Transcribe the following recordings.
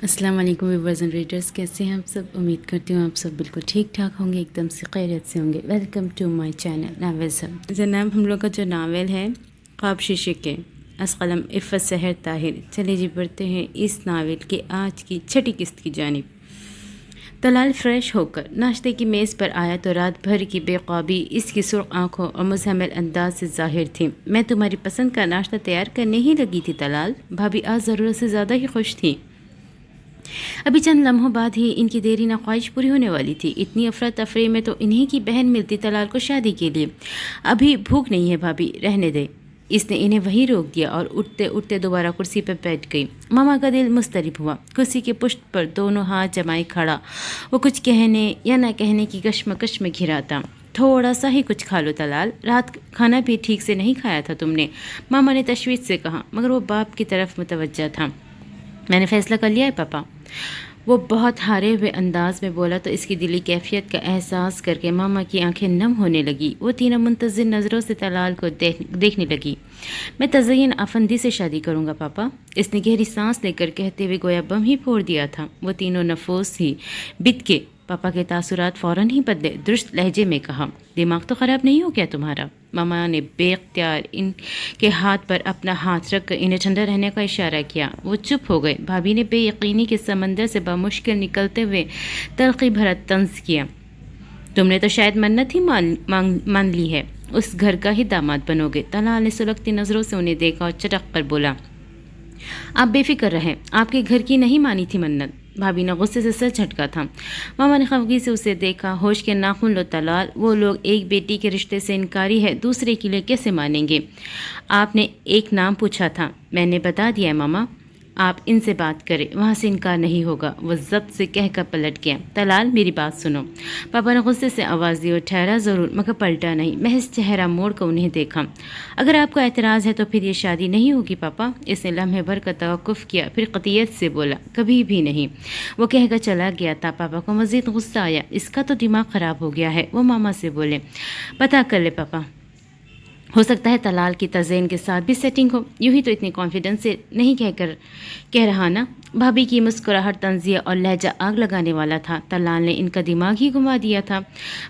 السلام علیکم viewers and readers, کیسے ہیں آپ سب؟ امید کرتی ہوں آپ سب بالکل ٹھیک ٹھاک ہوں گے، ایک دم سے خیریت سے ہوں گے۔ Welcome to my channel novels hub. جناب ہم لوگ کا جو ناول ہے خواب شیشے کے، از قلم عفت سحر طاہر۔ چلے جی بڑھتے ہیں اس ناول کے آج کی چھٹی قسط کی جانب۔ طلال فریش ہو کر ناشتے کی میز پر آیا تو رات بھر کی بے خوابی اس کی سرخ آنکھوں اور مزمل انداز سے ظاہر تھی۔ میں تمہاری پسند کا ناشتہ تیار کرنے ہی لگی تھی طلال۔ بھابھی آج ضرورت سے زیادہ ہی خوش تھی۔ ابھی چند لمحوں بعد ہی ان کی دیرینہ خواہش پوری ہونے والی تھی۔ اتنی افراتفری میں تو انہی کی بہن ملتی طلال کو شادی کے لیے۔ ابھی بھوک نہیں ہے بھابھی، رہنے دے۔ اس نے انہیں وہیں روک دیا اور اٹھتے اٹھتے دوبارہ کرسی پر بیٹھ گئی۔ ماما کا دل مضطرب ہوا۔ کرسی کے پشت پر دونوں ہاتھ جمائے کھڑا، وہ کچھ کہنے یا نہ کہنے کی کشمکش میں گھرا تھا۔ تھوڑا سا ہی کچھ کھا لو طلال، رات کھانا بھی ٹھیک سے نہیں کھایا تھا تم نے، ماما نے تشویش سے کہا، مگر وہ باپ کی طرف متوجہ تھا۔ میں نے فیصلہ کر لیا ہے پاپا، وہ بہت ہارے ہوئے انداز میں بولا تو اس کی دلی کیفیت کا احساس کر کے ماما کی آنکھیں نم ہونے لگی۔ وہ تینوں منتظر نظروں سے طلال کو دیکھنے لگی۔ میں تزین افندی سے شادی کروں گا پاپا، اس نے گہری سانس لے کر کہتے ہوئے گویا بم ہی پھوڑ دیا تھا۔ وہ تینوں نفوس ہی بت کے پاپا کے تاثرات فوراً ہی بدلے، درست لہجے میں کہا، دماغ تو خراب نہیں ہو گیا تمہارا؟ ماما نے بے اختیار ان کے ہاتھ پر اپنا ہاتھ رکھ کر انہیں ٹھنڈا رہنے کا اشارہ کیا۔ وہ چپ ہو گئے۔ بھابھی نے بے یقینی کے سمندر سے بمشکل نکلتے ہوئے تلخی بھرا طنز کیا، تم نے تو شاید منت ہی مان لی ہے، اس گھر کا ہی داماد بنو گے۔ طلال نے سلگتی نظروں سے انہیں دیکھا اور چٹک کر بولا، آپ بے فکر رہیں، آپ کے گھر کی نہیں مانی تھی منت۔ بھابھی نے غصے سے سر جھٹکا تھا۔ ماما نے خفگی سے اسے دیکھا، ہوش کے ناخن لو طلال، وہ لوگ ایک بیٹی کے رشتے سے انکاری ہے، دوسرے کے لیے کیسے مانیں گے؟ آپ نے ایک نام پوچھا تھا، میں نے بتا دیا ہے ماما، آپ ان سے بات کریں، وہاں سے انکار نہیں ہوگا۔ وہ ضبط سے کہہ کر پلٹ گیا۔ طلال میری بات سنو، پاپا نے غصے سے آواز دی اور ٹھہرا ضرور مگر پلٹا نہیں، محض چہرہ موڑ کر انہیں دیکھا۔ اگر آپ کو اعتراض ہے تو پھر یہ شادی نہیں ہوگی پاپا۔ اس نے لمحے بھر کا توقف کیا، پھر قطعیت سے بولا، کبھی بھی نہیں۔ وہ کہہ کر چلا گیا تھا۔ پاپا کو مزید غصہ آیا، اس کا تو دماغ خراب ہو گیا ہے۔ وہ ماما سے بولے، پتہ کر لے پاپا، ہو سکتا ہے طلال کی تزین کے ساتھ بھی سیٹنگ ہو، یوں ہی تو اتنی کانفیڈنس سے نہیں کہہ رہا نا۔ بھابھی کی مسکراہٹ طنزیہ اور لہجہ آگ لگانے والا تھا۔ طلال نے ان کا دماغ ہی گھما دیا تھا۔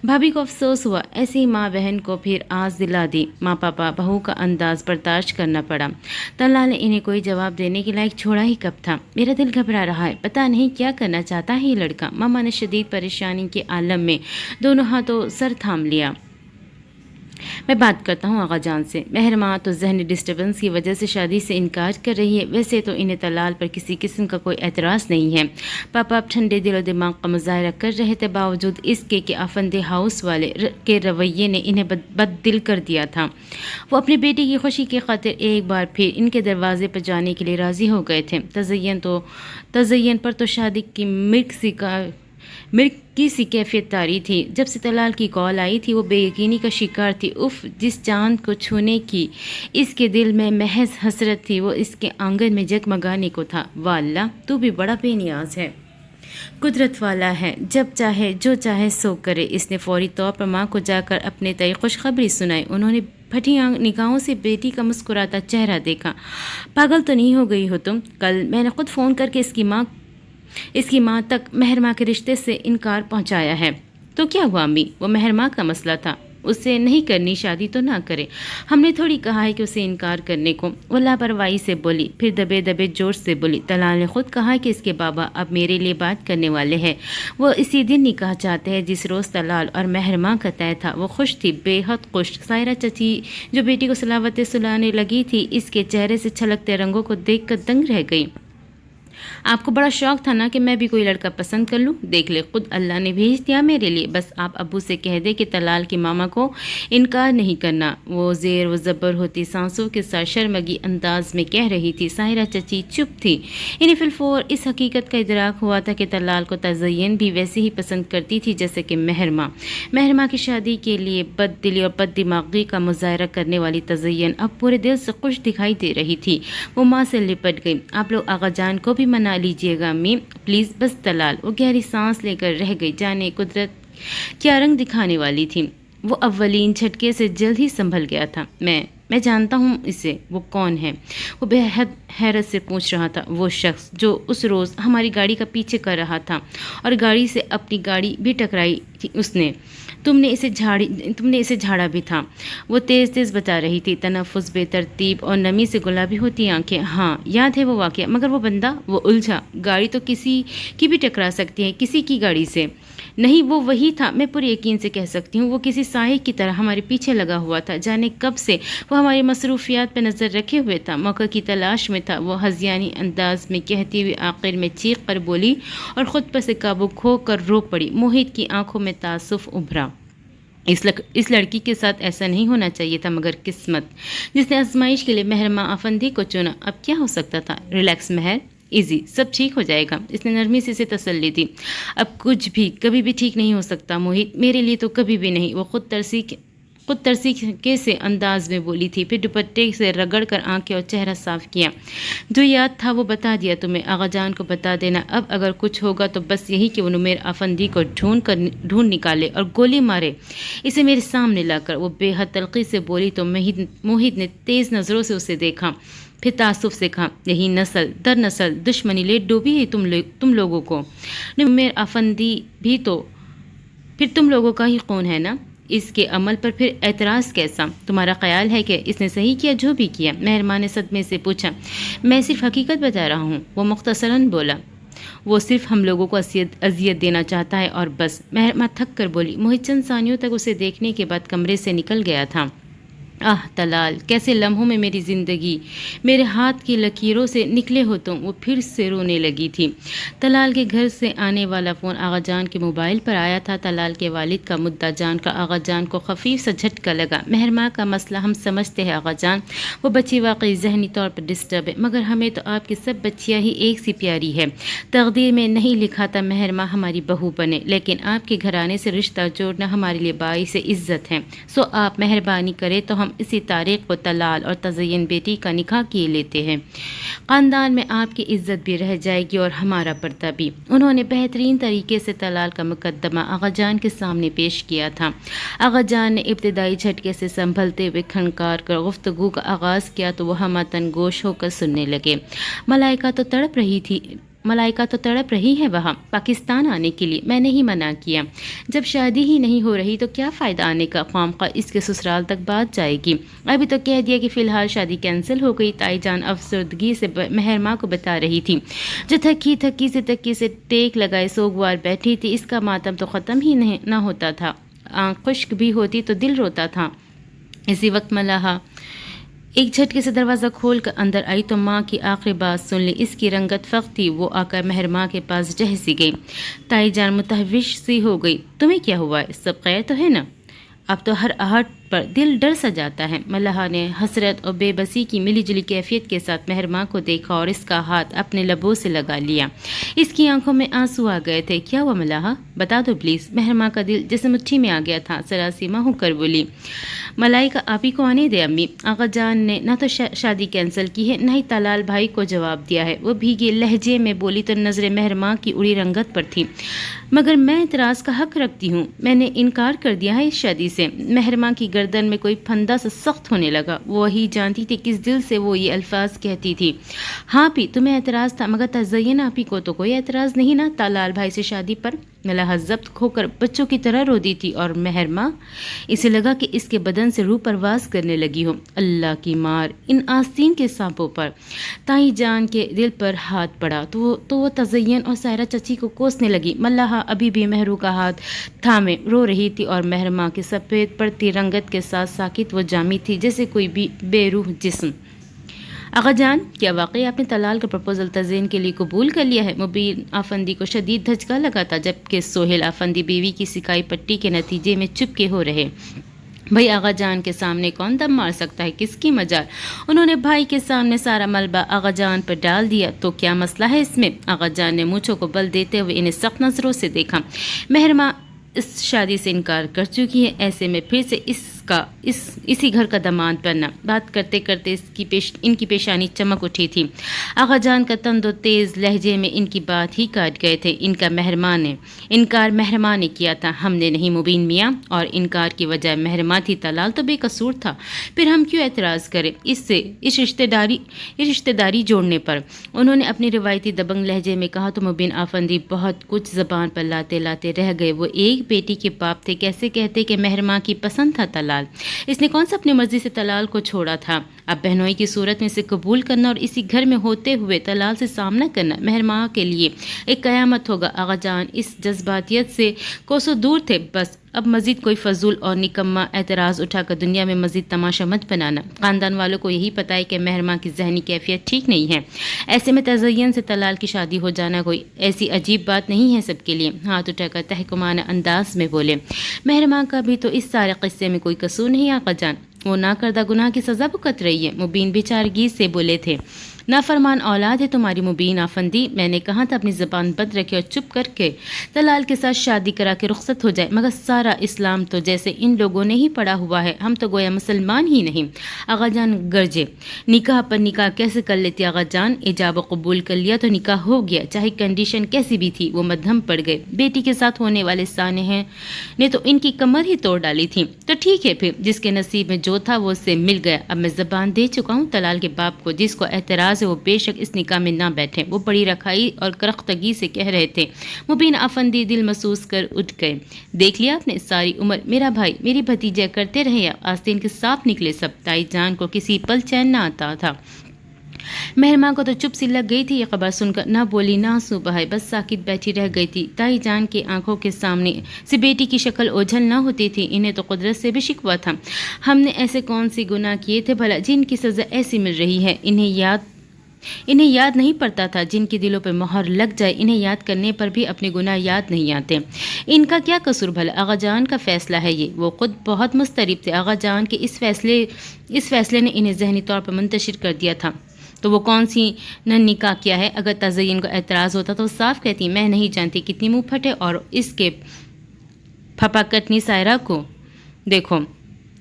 بھابھی کو افسوس ہوا، ایسی ماں بہن کو پھر آس دلا دی۔ ماں پاپا بہو کا انداز برداشت کرنا پڑا۔ طلال نے انہیں کوئی جواب دینے کے لائق چھوڑا ہی کب تھا۔ میرا دل گھبرا رہا ہے، پتہ نہیں کیا کرنا چاہتا ہے یہ لڑکا۔ ماما نے شدید پریشانی کے عالم میں دونوں ہاتھوں سر تھام لیا۔ میں بات کرتا ہوں آغا جان سے۔ مہرماں تو ذہنی ڈسٹربنس کی وجہ سے شادی سے انکار کر رہی ہے، ویسے تو انہیں طلال پر کسی قسم کا کوئی اعتراض نہیں ہے۔ پاپا اب ٹھنڈے دل و دماغ کا مظاہرہ کر رہے تھے، باوجود اس کے کہ افندی ہاؤس والے کے رویے نے انہیں بد دل کر دیا تھا۔ وہ اپنی بیٹی کی خوشی کی خاطر ایک بار پھر ان کے دروازے پر جانے کے لیے راضی ہو گئے تھے۔ تزین پر تو شادی کی مرگ کی سی کیفیت طاری تھی۔ جب سے طلال کی کال آئی تھی وہ بے یقینی کا شکار تھی۔ اف، جس چاند کو چھونے کی اس کے دل میں محض حسرت تھی، وہ اس کے آنگن میں جگمگانے کو تھا۔ واہ اللہ، تو بھی بڑا بے نیاز ہے، قدرت والا ہے، جب چاہے جو چاہے سو کرے۔ اس نے فوری طور پر ماں کو جا کر اپنے تئیں خوشخبری سنائی۔ انہوں نے پھٹی نگاہوں سے بیٹی کا مسکراتا چہرہ دیکھا۔ پاگل تو نہیں ہو گئی ہو تم؟ کل میں نے خود فون کر کے اس کی ماں تک مہرماں کے رشتے سے انکار پہنچایا ہے۔ تو کیا ہوا امی؟ وہ مہرماں کا مسئلہ تھا، اسے نہیں کرنی شادی تو نہ کرے، ہم نے تھوڑی کہا ہے کہ اسے انکار کرنے کو۔ وہ لاپرواہی سے بولی، پھر دبے دبے جوش سے بولی، طلال نے خود کہا کہ اس کے بابا اب میرے لیے بات کرنے والے ہیں، وہ اسی دن نکاح چاہتے ہیں جس روز طلال اور مہرماں کا طے تھا۔ وہ خوش تھی، بے حد خوش۔ سائرہ چچی جو بیٹی کو سلاوتیں سلانے لگی تھی، اس کے چہرے سے چھلکتے رنگوں کو دیکھ کر دنگ رہ گئی۔ آپ کو بڑا شوق تھا نا کہ میں بھی کوئی لڑکا پسند کر لوں، دیکھ لے خود اللہ نے بھیج دیا میرے لیے، بس آپ ابو سے کہہ دے کہ طلال کی ماما کو انکار نہیں کرنا۔ وہ زیر و زبر ہوتی سانسوں کے ساتھ شرمگی انداز میں کہہ رہی تھی۔ سائرہ چچی چپ تھی۔ انہیں فی الفور اس حقیقت کا ادراک ہوا تھا کہ طلال کو تزین بھی ویسے ہی پسند کرتی تھی جیسے کہ مہرماں کی شادی کے لیے بد دلی اور بد دماغی کا مظاہرہ کرنے والی تزین اب پورے دل سے خوش دکھائی دے رہی تھی۔ وہ ماں سے لپٹ گئی، آپ لوگ آغا جان کو بھی منا لیجیے گا امی پلیز، بس طلال۔ وہ گہری سانس لے کر رہ گئی، جانے قدرت کیا رنگ دکھانے والی تھی۔ وہ اولین جھٹکے سے جلد ہی سنبھل گیا تھا۔ میں جانتا ہوں اسے، وہ کون ہے؟ وہ بے حد حیرت سے پوچھ رہا تھا وہ شخص جو اس روز ہماری گاڑی کا پیچھے کر رہا تھا اور گاڑی سے اپنی گاڑی بھی ٹکرائی تھی اس نے. تم نے اسے جھاڑا بھی تھا. وہ تیز تیز بتا رہی تھی. تنفس بے ترتیب اور نمی سے گلابی ہوتی آنکھیں. ہاں یاد ہے وہ واقعہ. مگر وہ بندہ, وہ الجھا. گاڑی تو کسی کی بھی ٹکرا سکتی ہے, کسی کی گاڑی سے. نہیں, وہ وہی تھا. میں پورے یقین سے کہہ سکتی ہوں وہ کسی سائے کی طرح ہمارے پیچھے لگا ہوا تھا. جانے کب سے وہ ہماری مصروفیات پہ نظر رکھے ہوئے تھا. موقع کی تلاش میں تھا. وہ ہذیانی انداز میں کہتی ہوئی آخر میں چیخ کر بولی اور خود پر سے قابو کھو کر رو پڑی. موہت کی آنکھوں میں تعصف ابھرا. اس لڑکی کے ساتھ ایسا نہیں ہونا چاہیے تھا, مگر قسمت جس نے آزمائش کے لیے مہرماں افندی کو چنا. اب کیا ہو سکتا تھا؟ ریلیکس مہر, ایزی, سب ٹھیک ہو جائے گا. اس نے نرمی سے اسے تسلی دی. اب کچھ بھی کبھی بھی ٹھیک نہیں ہو سکتا موہت, میرے لیے تو کبھی بھی نہیں. وہ خود ترسی کے سے انداز میں بولی تھی. پھر دوپٹے سے رگڑ کر آنکھیں اور چہرہ صاف کیا. جو یاد تھا وہ بتا دیا تمہیں. آغا جان کو بتا دینا. اب اگر کچھ ہوگا تو بس یہی کہ وہ نمیر افندی کو ڈھونڈ نکالے اور گولی مارے, اسے میرے سامنے لا کر. وہ بے حد تلخی سے بولی تو موہت نے تیز نظروں سے اسے دیکھا. پھر تعصف سے کہا, یہی نسل در نسل دشمنی لے ڈوبی ہے تم لوگوں کو. نمیر افندی بھی تو پھر تم لوگوں کا ہی خون ہے نا. اس کے عمل پر پھر اعتراض کیسا؟ تمہارا خیال ہے کہ اس نے صحیح کیا جو بھی کیا؟ مہرماں نے صدمے سے پوچھا. میں صرف حقیقت بتا رہا ہوں, وہ مختصراً بولا. وہ صرف ہم لوگوں کو اذیت دینا چاہتا ہے اور بس. مہرماں تھک کر بولی. موہت چند ثانیوں تک اسے دیکھنے کے بعد کمرے سے نکل گیا تھا. طلال, کیسے لمحوں میں میری زندگی میرے ہاتھ کی لکیروں سے نکلے ہو تم. وہ پھر سے رونے لگی تھی. طلال کے گھر سے آنے والا فون آغا جان کے موبائل پر آیا تھا. طلال کے والد کا, مدعا جان کا. آغا جان کو خفیف سا جھٹکا لگا. مہرماں کا مسئلہ ہم سمجھتے ہیں آغا جان. وہ بچی واقعی ذہنی طور پر ڈسٹرب ہے, مگر ہمیں تو آپ کی سب بچیاں ہی ایک سی پیاری ہے. تقدیر میں نہیں لکھا تھا مہرماں ہماری بہو بنے, لیکن آپ کے گھرانے سے رشتہ جوڑنا ہمارے لیے باعث عزت ہے. سو آپ مہربانی کرے تو ہم اسی تاریخ کو طلال اور تزین بیٹی کا نکاح کیے لیتے ہیں. خاندان میں آپ کی عزت بھی رہ جائے گی اور ہمارا پردہ بھی. انہوں نے بہترین طریقے سے طلال کا مقدمہ آغا جان کے سامنے پیش کیا تھا. آغا جان نے ابتدائی جھٹکے سے سنبھلتے ہوئے کھنکار کر گفتگو کا آغاز کیا تو وہ ہمتن گوش ہو کر سننے لگے. ملائکہ تو تڑپ رہی ہے وہاں پاکستان آنے کے لیے. میں نے ہی منع کیا. جب شادی ہی نہیں ہو رہی تو کیا فائدہ آنے کا؟ خواہ اس کے سسرال تک بات جائے گی. ابھی تو کہہ دیا کہ فی الحال شادی کینسل ہو گئی. تائی جان افسردگی سے مہرماں کو بتا رہی تھی, جو تھکی سے ٹیک لگائے سوگوار بیٹھی تھی. اس کا ماتم تو ختم ہی نہ ہوتا تھا. آنکھ خشک بھی ہوتی تو دل روتا تھا. اسی وقت ملاحہ ایک جھٹکے سے دروازہ کھول کر اندر آئی تو ماں کی آخری بات سن لی. اس کی رنگت فخ تھی. وہ آ کر مہرماں کے پاس جہسی گئی. تائی جان متحوش سی ہو گئی. تمہیں کیا ہوا ہے؟ سب خیر تو ہے نا؟ اب تو ہر آہٹ پر دل ڈر سا جاتا ہے. ملحہ نے حسرت اور بے بسی کی ملی جلی کیفیت کے ساتھ مہرماں کو دیکھا اور اس کا ہاتھ اپنے لبوں سے لگا لیا. اس کی آنکھوں میں آنسو آ گئے تھے. کیا ہوا ملحہ؟ بتا دو پلیز. مہرماں کا دل جیسے مٹھی میں آ گیا تھا. سراسیمہ ہو کر بولی. ملائکہ آپ ہی کو آنے دے امی. آغا جان نے نہ تو شادی کینسل کی ہے, نہ ہی طلال بھائی کو جواب دیا ہے. وہ بھیگے لہجے میں بولی تو نظر مہرماں کی اڑی رنگت پر تھی. مگر میں اعتراض کا حق رکھتی ہوں. میں نے انکار کر دیا ہے اس شادی سے. مہرماں کی گردن میں کوئی پھندا سا سخت ہونے لگا. وہی جانتی تھی کس دل سے وہ یہ الفاظ کہتی تھی. ہاں پی, تمہیں اعتراض تھا, مگر تزین آپی کو تو کوئی اعتراض نہیں نا طلال بھائی سے شادی پر. ملحہ ضبط کھو کر بچوں کی طرح رو دی تھی اور مہرماں اسے لگا کہ اس کے بدن سے روح پرواز کرنے لگی ہو. اللہ کی مار ان آستین کے سانپوں پر. تائی جان کے دل پر ہاتھ پڑا تو وہ تزین اور سائرہ چچی کو کوسنے لگی. ملحہ ابھی بھی مہرو کا ہاتھ تھامے رو رہی تھی اور مہرماں کے سفید پڑتی رنگت کے ساتھ ساکت و جامی تھی جیسے کوئی بھی بے روح جسم. آغا جان, کیا واقعی آپ نے طلال کا پرپوزل تزین کے لیے قبول کر لیا ہے؟ مبین آفندی کو شدید دھچکا لگا تھا, جبکہ سہیل آفندی بیوی کی سکائی پٹی کے نتیجے میں چپکے ہو رہے. بھائی آغا جان کے سامنے کون دم مار سکتا ہے؟ کس کی مجال؟ انہوں نے بھائی کے سامنے سارا ملبہ آغا جان پر ڈال دیا. تو کیا مسئلہ ہے اس میں؟ آغا جان نے مونچھوں کو بل دیتے ہوئے انہیں سخت نظروں سے دیکھا. مہرماں اس شادی سے انکار کر چکی ہے, ایسے میں پھر سے اس اسی گھر کا داماد بننا۔ بات کرتے کرتے ان کی پیشانی چمک اٹھی تھی۔ آغا جان کا تند و تیز لہجے میں ان کی بات ہی کاٹ گئے تھے۔ انکار مہرماں نے کیا تھا، ہم نے نہیں مبین میاں، اور انکار کی وجہ مہرماں تھی، طلال تو بے قصور تھا، پھر ہم کیوں اعتراض کریں اس رشتہ داری جوڑنے پر؟ انہوں نے اپنی روایتی دبنگ لہجے میں کہا تو مبین آفندی بہت کچھ زبان پر لاتے رہ گئے۔ وہ ایک بیٹی کے باپ تھے، کیسے کہتے کہ مہرماں کی پسند تھا طلال؟ اس نے کون سا اپنی مرضی سے طلال کو چھوڑا تھا؟ اب بہنوئی کی صورت میں اسے قبول کرنا اور اسی گھر میں ہوتے ہوئے طلال سے سامنا کرنا مہرماں کے لیے ایک قیامت ہوگا۔ آغا جان اس جذباتیت سے کوسوں دور تھے۔ بس اب مزید کوئی فضول اور نکما اعتراض اٹھا کر دنیا میں مزید تماشا مت بنانا۔ خاندان والوں کو یہی پتہ ہے کہ مہرماں کی ذہنی کیفیت ٹھیک نہیں ہے، ایسے میں تزین سے طلال کی شادی ہو جانا کوئی ایسی عجیب بات نہیں ہے سب کے لیے۔ ہاتھ اٹھا کر تحکمانہ انداز میں بولے، مہرماں کا بھی تو اس سارے قصے میں کوئی قصور نہیں آقا جان، وہ نہ کردہ گناہ کی سزا بھگت رہی ہے۔ مبین بیچارگی سے بولے تھے، نافرمان اولاد ہے تمہاری مبین آفندی، میں نے کہا تھا اپنی زبان بند رکھے اور چپ کر کے طلال کے ساتھ شادی کرا کے رخصت ہو جائے، مگر سارا اسلام تو جیسے ان لوگوں نے ہی پڑھا ہوا ہے، ہم تو گویا مسلمان ہی نہیں۔ آغا جان گرجے، نکاح پر نکاح کیسے کر لیتے آغا جان؟ ایجاب و قبول کر لیا تو نکاح ہو گیا، چاہے کنڈیشن کیسی بھی تھی۔ وہ مدھم پڑ گئے، بیٹی کے ساتھ ہونے والے سانحے نے تو ان کی کمر ہی توڑ ڈالی تھی، تو ٹھیک ہے، پھر جس کے نصیب میں جو تھا وہ اس سے مل گیا۔ اب میں زبان دے چکا ہوں طلال کے باپ کو، جس کو اعتراض ہے وہ بے شک اس نکاح میں نہ بیٹھے۔ وہ بڑی رکھائی اور کرختگی سے کہہ رہے تھے۔ مبین آفندی دل محسوس کر اٹھ گئے، دیکھ لیا آپ نے، ساری عمر میرا بھائی میری بھتیجہ کرتے رہے، آستین کے صاف نکلے سب۔ تائی جان کو کسی پل چین نہ آتا تھا۔ مہرماں کو تو چپ سی لگ گئی تھی، یہ خبر سن کر نہ بولی نہ آنسو بہائے، بس ساکت بیٹھی رہ گئی تھی۔ تائی جان کی آنکھوں کے سامنے سے بیٹی کی شکل اوجھل نہ ہوتی تھی، انہیں تو قدرت سے بھی شکوہ تھا۔ ہم نے ایسے کون سی گناہ کیے تھے بھلا جن کی سزا ایسی مل رہی ہے؟ انہیں یاد نہیں پڑتا تھا، جن کی دلوں پہ مہر لگ جائے انہیں یاد کرنے پر بھی اپنے گناہ یاد نہیں آتے۔ ان کا کیا قصور بھلا؟ آغا جان کا فیصلہ ہے یہ، وہ خود بہت مضطرب تھے۔ آغا جان کے اس فیصلے نے انہیں ذہنی طور پر منتشر کر دیا تھا۔ تو وہ کون سی نکاح کیا ہے؟ اگر تزین کو اعتراض ہوتا تو صاف کہتی، میں نہیں جانتی کتنی منہ پھٹے، اور اس کے پھپا کٹنی سائرہ کو دیکھو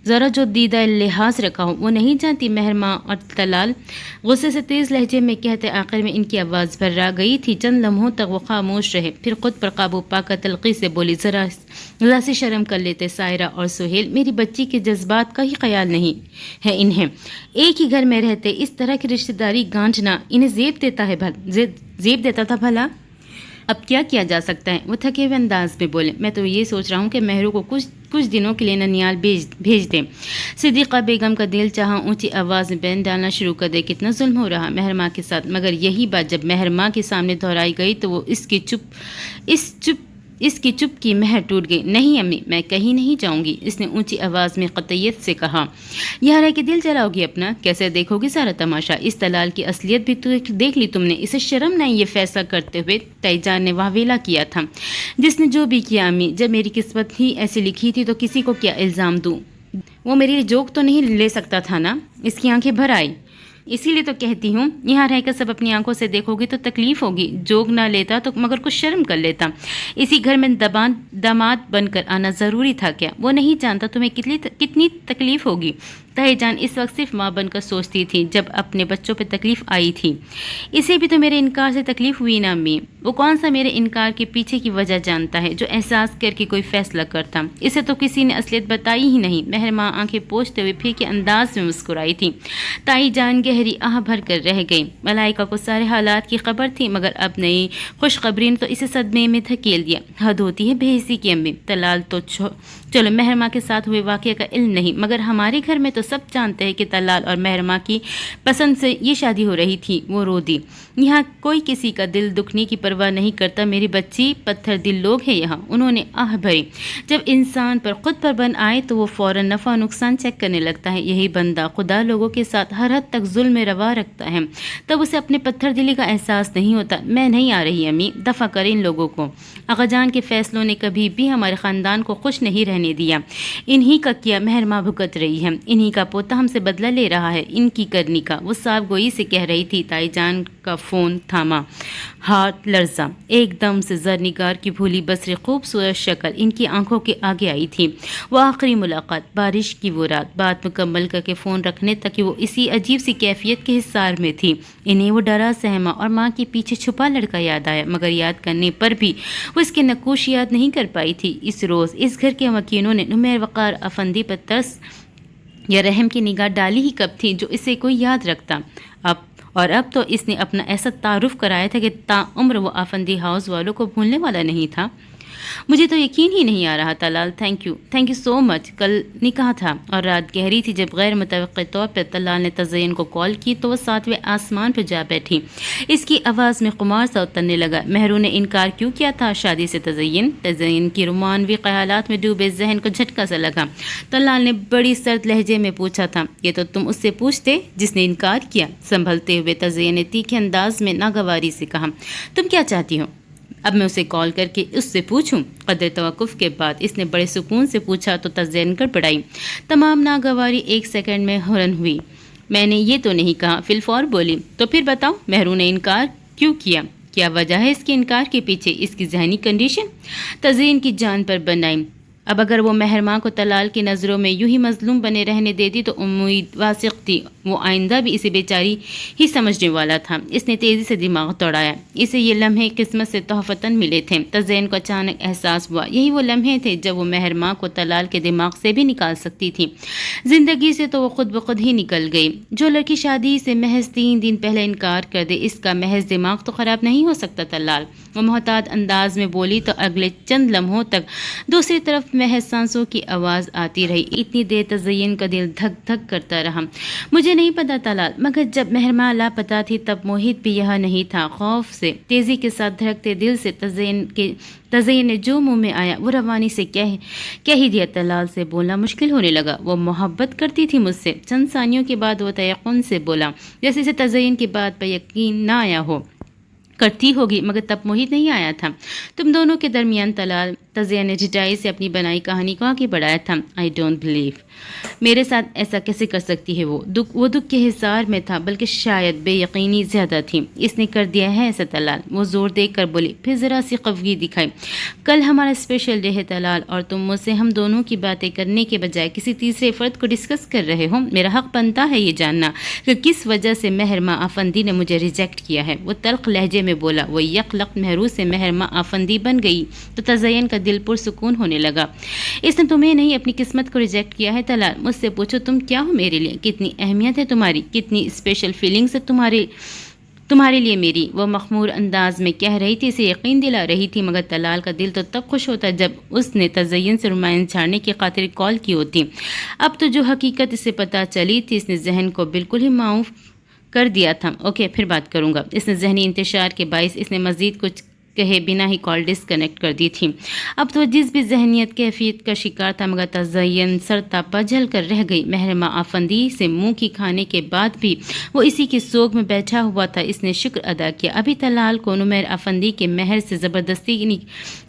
ذرا جو دیدہ لحاظ رکھا ہوں وہ نہیں جانتی۔ مہرماں اور طلال غصے سے تیز لہجے میں کہتے، آخر میں ان کی آواز بھرا گئی تھی۔ چند لمحوں تک وہ خاموش رہے، پھر خود پر قابو پا کر تلخی سے بولی، ذرا سی شرم کر لیتے سائرہ اور سہیل، میری بچی کے جذبات کا ہی خیال نہیں ہے انہیں، ایک ہی گھر میں رہتے اس طرح کی رشتہ داری گانٹنا انہیں زیب دیتا تھا بھلا؟ اب کیا کیا جا سکتا ہے؟ وہ تھکے ہوئے انداز میں بولے، میں تو یہ سوچ رہا ہوں کہ مہرو کو کچھ دنوں کے لیے ننیال بھیج دیں۔ صدیقہ بیگم کا دل چاہا اونچی آواز میں بین ڈالنا شروع کر دے، کتنا ظلم ہو رہا مہرماں کے ساتھ، مگر یہی بات جب مہرماں کے سامنے دہرائی گئی تو وہ اس کی چپ کی مہر ٹوٹ گئی۔ نہیں امی، میں کہیں نہیں جاؤں گی، اس نے اونچی آواز میں قطعیت سے کہا۔ یہاں رہ کے دل جلاؤ گی اپنا؟ کیسے دیکھو گی سارا تماشا؟ اس طلال کی اصلیت بھی تو دیکھ لی تم نے، اسے شرم نہیں یہ فیصلہ کرتے ہوئے؟ تائی جان نے واویلا کیا تھا، جس نے جو بھی کیا امی، جب میری قسمت ہی ایسی لکھی تھی تو کسی کو کیا الزام دوں؟ وہ میری جوک تو نہیں لے سکتا تھا نا؟ اس کی آنکھیں بھر آئی۔ اسی لیے تو کہتی ہوں، یہاں رہ کر سب اپنی آنکھوں سے دیکھو گی تو تکلیف ہوگی، جوگ نہ لیتا تو مگر کچھ شرم کر لیتا۔ اسی گھر میں داماد بن کر آنا ضروری تھا کیا؟ وہ نہیں جانتا تمہیں کتنی تکلیف ہوگی۔ تائی جان اس وقت صرف ماں بن کر سوچتی تھی جب اپنے بچوں پہ تکلیف آئی تھی۔ اسے بھی تو میرے انکار سے تکلیف ہوئی نا امی؟ وہ کون سا میرے انکار کے پیچھے کی وجہ جانتا ہے جو احساس کر کے کوئی فیصلہ کرتا؟ اسے تو کسی نے اصلیت بتائی ہی نہیں۔ مہرماں آنکھیں پوچھتے ہوئے پھیکے انداز میں مسکرائی تھی۔ تائی جان گہری آہ بھر کر رہ گئی۔ ملائکہ کو سارے حالات کی خبر تھی، مگر اب نئی خوشخبری نے تو اسے صدمے میں دھکیل دیا۔ حد ہوتی ہے بے حسی کی امی، طلال تو چلو مہرماں کے ساتھ ہوئے واقعے کا علم نہیں، مگر ہمارے گھر میں تو سب جانتے ہیں کہ طلال اور مہرماں کی پسند سے یہ شادی ہو رہی تھی۔ وہ رو دی، یہاں کوئی کسی کا دل دکھنے کی پرواہ نہیں کرتا، میری بچی پتھر دل لوگ ہیں یہاں۔ انہوں نے آہ بھری، جب انسان پر خود پر بن آئے تو وہ فوراً نفع نقصان چیک کرنے لگتا ہے۔ یہی بندہ خدا لوگوں کے ساتھ ہر حد تک ظلم روا رکھتا ہے، تب اسے اپنے پتھر دلی کا احساس نہیں ہوتا۔ میں نہیں آ رہی امی، دفع کریں ان لوگوں کو۔ آغا جان کے فیصلوں نے کبھی بھی ہمارے خاندان کو خوش نہیں رہنے دیا، انہی کا کیا مہرماں بھگت رہی ہے، انہی کا پوتا ہم سے بدلہ لے رہا ہے ان کی کرنی کا، وہ صاف گوئی سے کہہ رہی تھی۔ تائی جان کا فون تھاما، ہاتھ لرزا، ایک دم سے زرنگار کی بھولی بسری خوبصورت شکل ان کی آنکھوں کے آگے آئی تھی۔ وہ آخری ملاقات، بارش کی وہ رات، بات مکمل کر کے فون رکھنے تک کہ وہ اسی عجیب سی کیفیت کے حصار میں تھی۔ انہیں وہ ڈرا سہما اور ماں کے پیچھے چھپا لڑکا یاد آیا، مگر یاد کرنے پر بھی وہ اس کے نقوش یاد نہیں کر پائی تھی۔ اس روز اس گھر کے مکینوں نے نمیر وقار افندی پر ترس یا رحم کی نگاہ ڈالی ہی کب تھی جو اسے کوئی یاد رکھتا۔ اب تو اس نے اپنا ایسا تعارف کرایا تھا کہ تا عمر وہ افندی ہاؤس والوں کو بھولنے والا نہیں تھا۔ مجھے تو یقین ہی نہیں آ رہا طلال، تھینک یو سو مچ۔ کل نکاح تھا اور رات گہری تھی جب غیر متوقع طور پر طلال نے تزین کو کال کی تو وہ 7ویں آسمان پہ جا بیٹھی۔ اس کی آواز میں خمار سا اترنے لگا۔ مہرو نے انکار کیوں کیا تھا شادی سے؟ تزین کی رومانوی خیالات میں ڈوبے ذہن کو جھٹکا سا لگا۔ طلال نے بڑی سرد لہجے میں پوچھا تھا، یہ تو تم اس سے پوچھتے جس نے انکار کیا۔ سنبھلتے ہوئے تزین نے تیکھے انداز میں ناگواری سے کہا، تم کیا چاہتی ہو؟ اب میں اسے کال کر کے اس سے پوچھوں؟ قدر توقف کے بعد اس نے بڑے سکون سے پوچھا تو تزین گڑبڑائی۔ تمام ناگواری ایک سیکنڈ میں ہورن ہوئی۔ میں نے یہ تو نہیں کہا، فی الفور بولی۔ تو پھر بتاؤ مہرو نے انکار کیوں کیا؟ کیا وجہ ہے اس کے انکار کے پیچھے؟ اس کی ذہنی کنڈیشن؟ تزین کی جان پر بنائی۔ اب اگر وہ مہرماں کو طلال کی نظروں میں یوں ہی مظلوم بنے رہنے دیتی تو امید واثق تھی وہ آئندہ بھی اسے بیچاری ہی سمجھنے والا تھا۔ اس نے تیزی سے دماغ دوڑایا۔ اسے یہ لمحے قسمت سے تحفتاً ملے تھے۔ تزین کو اچانک احساس ہوا یہی وہ لمحے تھے جب وہ مہرماں کو طلال کے دماغ سے بھی نکال سکتی تھی۔ زندگی سے تو وہ خود بخود ہی نکل گئی۔ جو لڑکی شادی سے محض 3 دن پہلے انکار کر دے اس کا محض دماغ تو خراب نہیں ہو سکتا طلال۔ وہ محتاط انداز میں بولی تو اگلے چند لمحوں تک دوسری طرف محض سانسوں کی آواز آتی رہی۔ اتنی دیر تزین کا دل دھک دھک کرتا رہا۔ مجھے نہیں پتا طلال، مگر جب مہرماں لاپتہ تھی تب موہت بھی یہاں نہیں تھا۔ خوف سے تیزی کے ساتھ دھڑکتے دل سے تزین نے جو منہ میں آیا وہ روانی سے کہہ ہی دیا۔ طلال سے بولنا مشکل ہونے لگا۔ وہ محبت کرتی تھی مجھ سے۔ چند ثانیوں کے بعد وہ تیقن سے بولا جیسے اسے تزین کی بات پر یقین نہ آیا ہو۔ کرتی ہوگی مگر تب موہت نہیں آیا تھا تم دونوں کے درمیان طلال۔ تزین نے جھٹائی سے اپنی بنائی کہانی کو آگے بڑھایا تھا۔ آئی ڈونٹ بلیو، میرے ساتھ ایسا کیسے کر سکتی ہے؟ وہ دکھ کے حصار میں تھا، بلکہ شاید بے یقینی زیادہ تھی۔ اس نے کر دیا ہے ایسا طلال؟ وہ زور دے کر بولی، پھر ذرا سی خفگی دکھائی۔ کل ہمارا اسپیشل ڈے ہے طلال، اور تم مجھ سے ہم دونوں کی باتیں کرنے کے بجائے کسی تیسرے فرد کو ڈسکس کر رہے ہو۔ میرا حق بنتا ہے یہ جاننا کہ کس وجہ سے مہرماں آفندی نے مجھے ریجیکٹ کیا ہے۔ وہ تلخ لہجے میں بولا۔ وہ یک لخت مہرو سے مہرماں آفندی بن گئی تو تزین کا دل پرسکون ہونے لگا۔ اس نے تمہیں نہیں اپنی قسمت کو ریجیکٹ کیا ہے طلال۔ مجھ سے پوچھو تم کیا ہو میرے لیے؟ کتنی اہمیت ہے تمہاری؟ کتنی اسپیشل فیلنگس ہے تمہارے لیے میری؟ وہ مخمور انداز میں کہہ رہی تھی، اسے یقین دلا رہی تھی، مگر طلال کا دل تو تب خوش ہوتا جب اس نے تزین سے رومانس جھاڑنے کی خاطر کال کی ہوتی۔ اب تو جو حقیقت اسے پتہ چلی تھی اس نے ذہن کو بالکل ہی معاف کر دیا تھا۔ اوکے پھر بات کروں گا۔ اس نے ذہنی انتشار کے باعث اس نے مزید کچھ کہے بنا ہی کال ڈسکنیکٹ کر دی تھی۔ اب تو جس بھی ذہنیت کیفیت کا شکار تھا مگر تزین سر تاپا جھل کر رہ گئی۔ مہرماں آفندی سے منہ کی کھانے کے بعد بھی وہ اسی کی سوگ میں بیٹھا ہوا تھا۔ اس نے شکر ادا کیا ابھی طلال کو نمیر آفندی کے مہر سے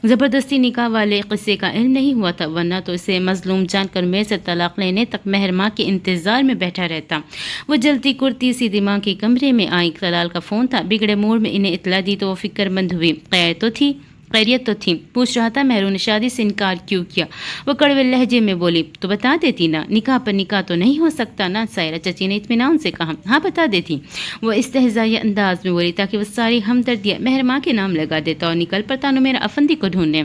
زبردستی نکاح والے قصے کا علم نہیں ہوا تھا، ورنہ تو اسے مظلوم جان کر میرے سے طلاق لینے تک مہرماں کے انتظار میں بیٹھا رہتا۔ وہ جلتی کرتی سی دماغ کے کمرے میں آئی۔ طلال کا فون تھا۔ بگڑے موڈ میں انہیں اطلاع دی تو وہ فکر مند ہوئی۔ خیریت تو تھی، پوچھ رہا تھا مہرو نے شادی سے انکار کیوں کیا؟ وہ کڑوے لہجے میں بولی، تو بتا دیتی نا، نکاح پر نکاح تو نہیں ہو سکتا نا؟ سائرہ چچی نے اطمینان سے کہا۔ ہاں بتا دیتی، وہ استہزائی انداز میں بولی، تاکہ وہ ساری ہمدردیاں مہرماں کے نام لگا دیتا اور نکل پڑتا نمیر آفندی کو ڈھونڈنے۔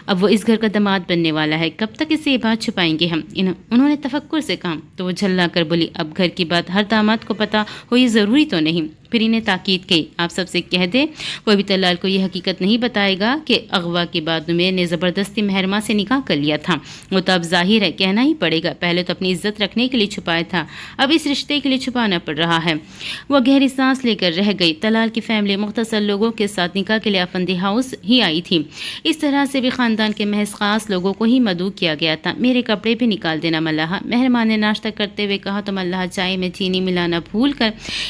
اب وہ اس گھر کا داماد بننے والا ہے، کب تک اسے یہ بات چھپائیں گے ہم؟ انہوں نے تفکر سے کہا تو وہ جھلا کر بولی، اب گھر کی بات ہر داماد کو پتا ہو یہ ضروری تو نہیں۔ پھر انہیں تاکید کی، آپ سب سے کہہ دے کوئی بھی طلال کو یہ حقیقت نہیں بتائے گا کہ اغوا کے بعد نمیر نے زبردستی مہرماں سے نکاح کر لیا تھا۔ وہ تو اب ظاہر ہے کہنا ہی پڑے گا، پہلے تو اپنی عزت رکھنے کے لیے چھپایا تھا، اب اس رشتے کے لیے چھپانا پڑ رہا ہے۔ وہ گہری سانس لے کر رہ گئی۔ طلال کی فیملی مختصر لوگوں کے ساتھ نکاح کے لیے آفندی ہاؤس ہی آئی تھی۔ اس طرح سے بھی خاندان کے محض خاص لوگوں کو ہی مدعو کیا گیا تھا۔ میرے کپڑے بھی نکال دینا ملاحہ، مہرمان نے ناشتہ کرتے ہوئے کہا تو ملاحہ چائے میں چینی ملانا بھول کر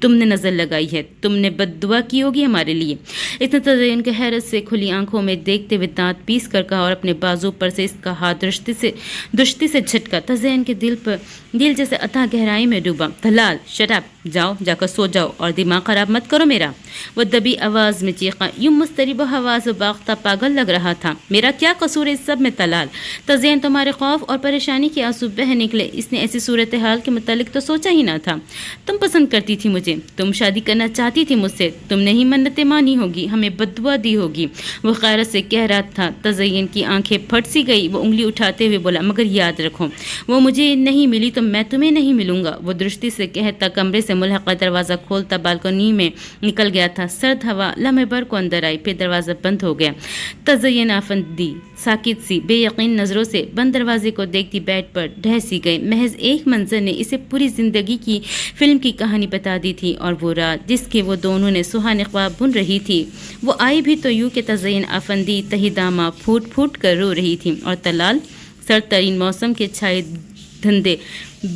تم نے نظر لگائی ہے، تم نے بد دعا کی ہوگی ہمارے لیے۔ اس نے تزین کے حیرت سے کھلی آنکھوں میں دیکھتے ہوئے دانت پیس کر کہا اور اپنے بازو پر سے اس کا ہاتھ دشتی سے جھٹکا۔ تزین کے دل جیسے اتھاہ گہرائی میں ڈوبا۔ طلال شٹ اپ، جاؤ جا کر سو جاؤ اور دماغ خراب مت کرو میرا، وہ دبی آواز میں چیخا۔ یوں مضطرب و حواس و باختہ پاگل لگ رہا تھا۔ میرا کیا قصور ہے اس سب میں طلال؟ تزین تمہارے خوف اور پریشانی کے آنسو بہہ نکلے۔ اس نے ایسی صورتحال کے متعلق تو سوچا ہی نہ تھا۔ تم پسند کرتی تھی مجھے، تم شادی کرنا چاہتی تھی مجھ سے، تم نے ہی منتیں مانی ہوگی، ہمیں بددعا دی ہوگی، وہ غیرت سے کہہ رہا تھا۔ تزین کی آنکھیں پھٹ سی گئی، وہ انگلی اٹھاتے ہوئے بولا، مگر یاد رکھو وہ مجھے نہیں ملی تو میں تمہیں نہیں ملوں گا، وہ درستی سے کہتا کمرے سے ملحقہ دروازہ کھولتا بالکنی میں نکل گیا تھا۔ سرد ہوا لمحے بھر کو اندر آئی، پھر دروازہ بند ہو گیا۔ تزین آفندی ساکت سی بے یقین نظروں سے بند دروازے کو دیکھتی بیڈ پر ڈھہ سی گئی۔ محض ایک منظر نے اسے پوری زندگی کی فلم کی کہانی بتا دی تھی، اور وہ رات جس کے وہ دونوں نے سہانے خواب بن رہی تھی، وہ آئی بھی تو یوں کہ تزین آفندی تہی دامہ پھوٹ پھوٹ کر رو رہی تھی، اور طلال سرد ترین موسم کے چھائے دھندے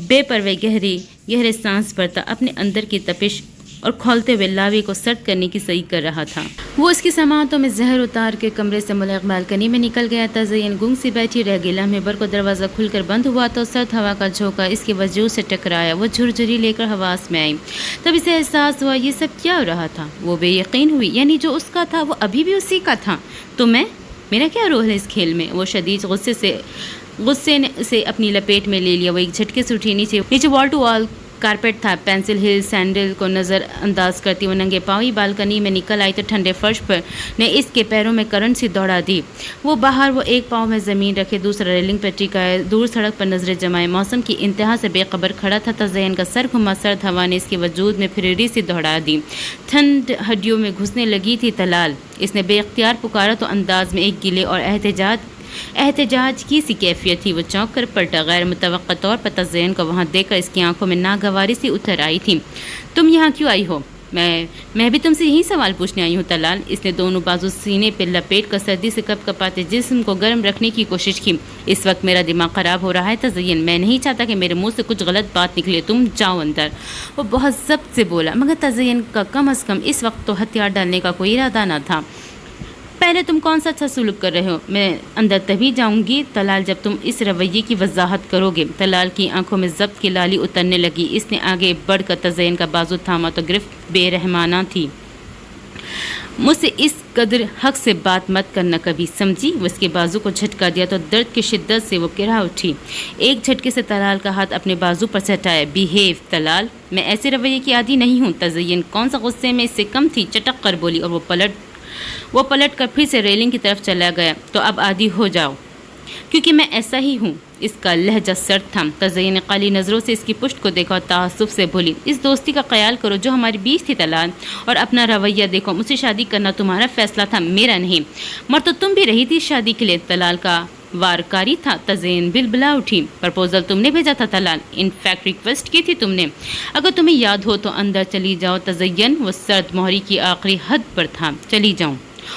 بے پرواہ گہرے سانس بھرتا اپنے اندر کی تپش اور کھولتے ہوئے لاوے کو سرد کرنے کی صحیح کر رہا تھا۔ وہ اس کی سماعتوں میں زہر اتار کے کمرے سے ملحق بالکنی میں نکل گیا۔ تزین گنگ سی بیٹھی رہ گئی۔ لمحے بھر کو دروازہ کھل کر بند ہوا تو سرد ہوا کا جھونکا اس کے وجود سے ٹکرایا۔ وہ جھرجھری لے کر حواس میں آئی، تب اسے احساس ہوا یہ سب کیا ہو رہا تھا۔ وہ بے یقین ہوئی، یعنی جو اس کا تھا وہ ابھی بھی اسی کا تھا۔ تو میرا کیا رول ہے اس کھیل میں؟ وہ شدید غصے نے اسے اپنی لپیٹ میں لے لیا۔ وہ ایک جھٹکے سے اٹھی، نیچے وال ٹو وال کارپیٹ تھا۔ پینسل ہل سینڈل کو نظر انداز کرتی وہ ننگے پاؤں بالکنی میں نکل آئی تو ٹھنڈے فرش پر نے اس کے پیروں میں کرنٹ سی دوڑا دی۔ وہ باہر، وہ ایک پاؤں میں زمین رکھے دوسرا ریلنگ پر ٹکائے، دور سڑک پر نظریں جمائے، موسم کی انتہا سے بے خبر کھڑا تھا۔ تزین کا سر گھما، سرد ہوا نے اس کے وجود میں پھریری سی دوڑا دی، ٹھنڈ ہڈیوں میں گھسنے لگی تھی۔ طلال، اس نے بے اختیار پکارا تو انداز میں ایک گلے اور احتجاج کی سی کیفیت تھی۔ وہ چونک کر پلٹا، غیر متوقع طور پر تزین کو وہاں دیکھ کر اس کی آنکھوں میں ناگواری سی اتر آئی تھی۔ تم یہاں کیوں آئی ہو؟ میں بھی تم سے یہی سوال پوچھنے آئی ہوں طلال۔ اس نے دونوں بازو سینے پہ لپیٹ کر سردی سے کپ کپاتے جسم کو گرم رکھنے کی کوشش کی۔ اس وقت میرا دماغ خراب ہو رہا ہے تزین، میں نہیں چاہتا کہ میرے منہ سے کچھ غلط بات نکلے، تم جاؤ اندر، وہ بہت ضبط سے بولا، مگر تزین کا کم از کم اس وقت تو ہتھیار ڈالنے کا کوئی ارادہ نہ تھا۔ پہلے تم کون سا اچھا سلوک کر رہے ہو؟ میں اندر تبھی جاؤں گی طلال جب تم اس رویے کی وضاحت کرو گے۔ طلال کی آنکھوں میں ضبط کی لالی اترنے لگی۔ اس نے آگے بڑھ کر تزین کا بازو تھاما تو گرفت بے رحمانہ تھی۔ مجھ سے اس قدر حق سے بات مت کرنا کبھی، سمجھی؟ وہ اس کے بازو کو جھٹکا دیا تو درد کی شدت سے وہ کرا اٹھی۔ ایک جھٹکے سے طلال کا ہاتھ اپنے بازو پر سے ہٹایا۔ بیہیو طلال، میں ایسے رویے کی عادی نہیں ہوں۔ تزین کون سا غصے میں اس سے کم تھی، چٹک کر بولی، اور وہ پلٹ کر پھر سے ریلنگ کی طرف چلا گیا۔ تو اب عادی ہو جاؤ، کیونکہ میں ایسا ہی ہوں۔ اس کا لہجہ سرد تھا۔ تزین نے کالی نظروں سے اس کی پشت کو دیکھا اور تعصب سے بولی، اس دوستی کا خیال کرو جو ہمارے بیچ تھی طلال، اور اپنا رویہ دیکھو۔ مجھ سے شادی کرنا تمہارا فیصلہ تھا، میرا نہیں۔ مر تو تم بھی رہی تھی شادی کے لیے، طلال کا وارکاری تھا۔ تزین بلبلا اٹھی، پرپوزل تم نے بھیجا تھا طلال، انفیکٹ ریکویسٹ کی تھی تم نے، اگر تمہیں یاد ہو تو اندر چلی جاؤ تزین، وہ سرد مہری کی آخری حد پر تھا، چلی جاؤں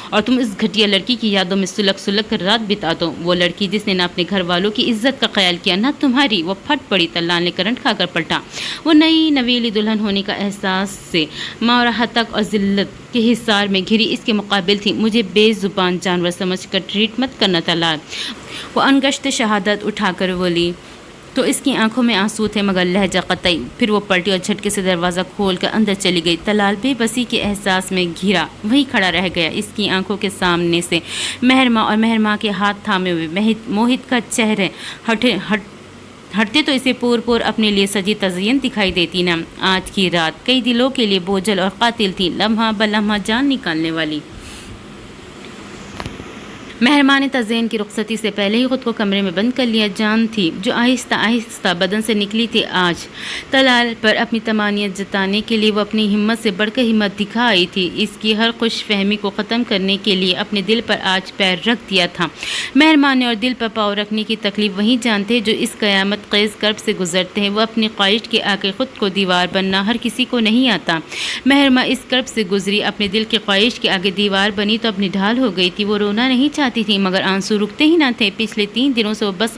اور تم اس گھٹیا لڑکی کی یادوں میں سلگ کر رات بتا دو، وہ لڑکی جس نے نہ اپنے گھر والوں کی عزت کا خیال کیا نہ تمہاری۔ وہ پھٹ پڑی۔ طلال نے کرنٹ کھا کر پلٹا۔ وہ نئی نویلی دلہن ہونے کا احساس سے ماورا ہتک اور ذلت کے حصار میں گھری اس کے مقابل تھی۔ مجھے بے زبان جانور سمجھ کر ٹریٹ مت کرنا طلال، وہ انگشت شہادت اٹھا کر بولی تو اس کی آنکھوں میں آنسو تھے مگر لہجہ قطعی۔ پھر وہ پلٹی اور جھٹکے سے دروازہ کھول کر اندر چلی گئی۔ طلال بے بسی کے احساس میں گھرا وہیں کھڑا رہ گیا۔ اس کی آنکھوں کے سامنے سے مہرما اور مہرما کے ہاتھ تھامے ہوئے موہت کا چہرے ہٹتے تو اسے پور اپنے لیے سجی تزین دکھائی دیتی نا۔ آج کی رات کئی دلوں کے لیے بوجھل اور قاتل تھی، لمحہ بلمحہ جان نکالنے والی۔ مہرما نے تزین کی رخصتی سے پہلے ہی خود کو کمرے میں بند کر لیا۔ جان تھی جو آہستہ آہستہ بدن سے نکلی تھی، آج طلال پر اپنی تمانیت جتانے کے لیے وہ اپنی ہمت سے بڑھ کر ہمت دکھا آئی تھی۔ اس کی ہر خوش فہمی کو ختم کرنے کے لیے اپنے دل پر آج پیر رکھ دیا تھا۔ مہرما نے اور دل پر پاؤں رکھنے کی تکلیف وہی جانتے جو اس قیامت خیز کرب سے گزرتے ہیں۔ وہ اپنی خواہش کے آگے خود کو دیوار بننا ہر کسی کو نہیں آتا۔ مہرما اس کرب سے گزری، اپنے دل کی خواہش کے آگے دیوار بنی تو اپنی ڈھال ہو گئی تھی۔ وہ رونا نہیں چاہتی تھی مگر آنسو رکتے ہی نہ تھے۔ پچھلے 3 دنوں سے وہ بس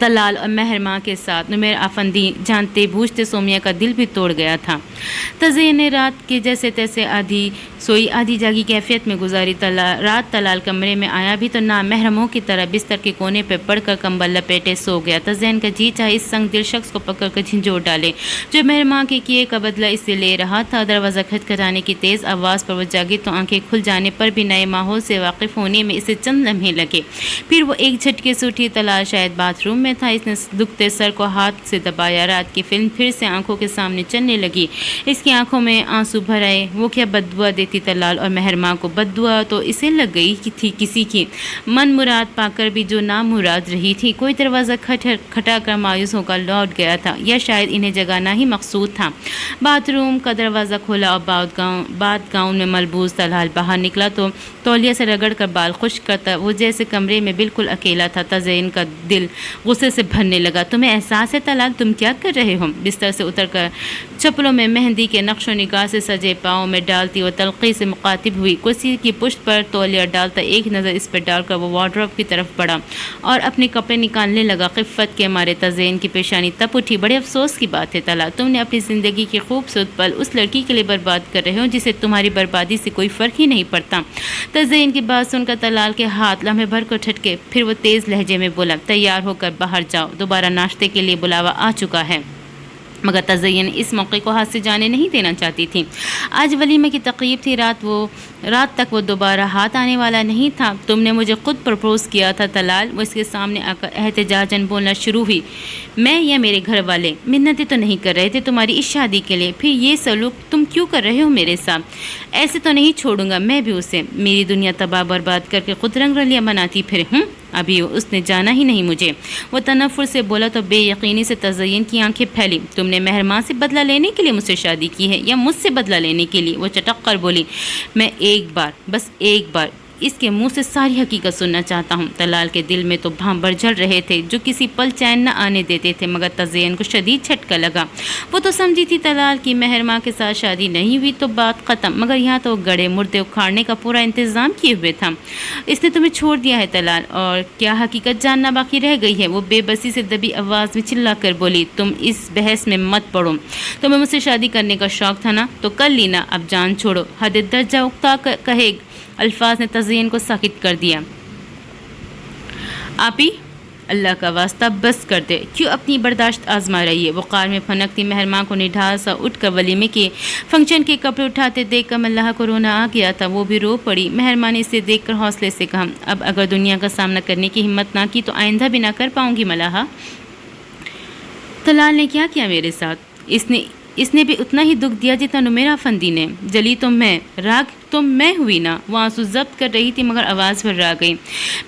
طلال اور مہرماں کے ساتھ نمیر افندی جانتے بوجھتے سومیا کا دل بھی توڑ گیا تھا۔ تزین نے رات کے جیسے تیسے آدھی سوئی آدھی جاگی کیفیت میں گزاری۔ رات طلال کمرے میں آیا بھی تو نامحرموں کی طرح بستر کے کونے پہ پڑ کر کمبل لپیٹے سو گیا۔ تزین کا جی چاہے اس سنگ دل شخص کو پکڑ کر جھنجھوڑ ڈالے جو مہرماں کے کیے کا بدلہ اس سے لے رہا تھا۔ دروازہ کھٹکھٹانے کی تیز آواز پر وہ جاگی تو آنکھیں کھل جانے پر بھی نئے ماحول سے واقف ہونے میں اسے چند لمحے لگے۔ پھر وہ ایک جھٹکے سے اٹھی۔ طلال شاید باتھ روم میں تھا۔ اس نے دکھتے سر کو ہاتھ سے دبایا۔ رات کی فلم پھر سے آنکھوں کے سامنے چلنے لگی۔ اس کی آنکھوں میں آنسو بھر آئے۔ وہ کیا بد دعا دیتی طلال اور مہرماں کو۔ بد دعا تو اسے لگ گئی تھی کسی کی من مراد پا کر بھی جو نامراد رہی تھی۔ کوئی دروازہ کھٹا کر مایوس ہو کر لوٹ گیا تھا یا شاید انہیں جگانا ہی مقصود تھا۔ باتھ روم کا دروازہ کھولا اور بات گاؤن میں ملبوس طلال باہر نکلا تو تولیہ سے رگڑ کر بال خشک کرتا وہ جیسے کمرے میں بالکل اکیلا تھا۔ تزین کا دل غصے سے بھرنے لگا۔ تمہیں احساس ہے طلال تم کیا کر رہے ہو؟ بستر سے اتر کر چپلوں میں مہندی کے نقش و نگار سے سجے پاؤں میں ڈالتی وہ تلخی سے مخاطب ہوئی۔ کرسی کی پشت پر تولیہ ڈالتا ایک نظر اس پر ڈال کر وہ وارڈروب کی طرف بڑھا اور اپنے کپڑے نکالنے لگا۔ خفت کے مارے تزین کی پیشانی تپ اٹھی۔ بڑے افسوس کی بات ہے طلال، تم نے اپنی زندگی کی خوبصورت پل اس لڑکی کے لیے برباد کر رہے ہو جسے تمہاری بربادی سے کوئی فرق ہی نہیں پڑتا۔ تزین کی بات سن کر طلال کے ہاتھ لمحے بھر کو ٹھٹکے، پھر وہ تیز لہجے میں بولا، تیار ہو کر باہر جاؤ، دوبارہ ناشتے کے لیے بلاوا آ چکا ہے۔ مگر تزین اس موقع کو ہاتھ سے جانے نہیں دینا چاہتی تھی۔ آج ولیمے کی تقریب تھی، رات تک وہ دوبارہ ہاتھ آنے والا نہیں تھا۔ تم نے مجھے خود پرپوز کیا تھا طلال، وہ اس کے سامنے آ کر احتجاجاً بولنا شروع ہوئی۔ میں یا میرے گھر والے منتیں تو نہیں کر رہے تھے تمہاری اس شادی کے لیے، پھر یہ سلوک تم کیوں کر رہے ہو میرے ساتھ؟ ایسے تو نہیں چھوڑوں گا میں بھی اسے، میری دنیا تباہ برباد کر کے خود رنگ رلیاں بناتی پھرے ابھی اس نے جانا ہی نہیں مجھے، وہ تنفر سے بولا تو بے یقینی سے تزین کی آنکھیں پھیلی۔ تم نے مہرماں سے بدلہ لینے کے لیے مجھ سے شادی کی ہے یا مجھ سے بدلہ لینے کے لیے؟ وہ چٹک کر بولی، میں بس ایک بار اس کے منہ سے ساری حقیقت سننا چاہتا ہوں۔ طلال کے دل میں تو بھانبر جل رہے تھے جو کسی پل چین نہ آنے دیتے تھے، مگر تزین کو شدید جھٹکا لگا۔ وہ تو سمجھی تھی طلال کی مہرماں کے ساتھ شادی نہیں ہوئی تو بات ختم، مگر یہاں تو گڑے مردے اکھاڑنے کا پورا انتظام کیے ہوئے تھا۔ اس نے تمہیں چھوڑ دیا ہے طلال، اور کیا حقیقت جاننا باقی رہ گئی ہے؟ وہ بے بسی سے دبی آواز میں چلا کر بولی، تم اس بحث میں مت پڑو، تمہیں مجھ سے شادی کرنے کا شوق تھا نا تو کر لینا، اب جان چھوڑو۔ حد درجہ اکتا کہے الفاظ نے تزین کو ساکت کر دیا۔ آپی اللہ کا واسطہ بس کر دے، کیوں اپنی برداشت آزما رہی ہے؟ وقار میں پھنکتی مہرماں کو نڈھال سا اٹھ کر ولیمے کے فنکشن کے کپڑے اٹھاتے دیکھ کر ملحہ کو رونا آ گیا تھا۔ وہ بھی رو پڑی۔ مہرماں نے اسے دیکھ کر حوصلے سے کہا، اب اگر دنیا کا سامنا کرنے کی ہمت نہ کی تو آئندہ بھی نہ کر پاؤں گی ملحہ۔ طلال نے کیا کیا میرے ساتھ؟ اس نے بھی اتنا ہی دکھ دیا جتنا نمیر افندی نے۔ جلی تو میں، راگ تو میں ہوئی نا۔ وہ آنسو ضبط کر رہی تھی مگر آواز پر آ گئی۔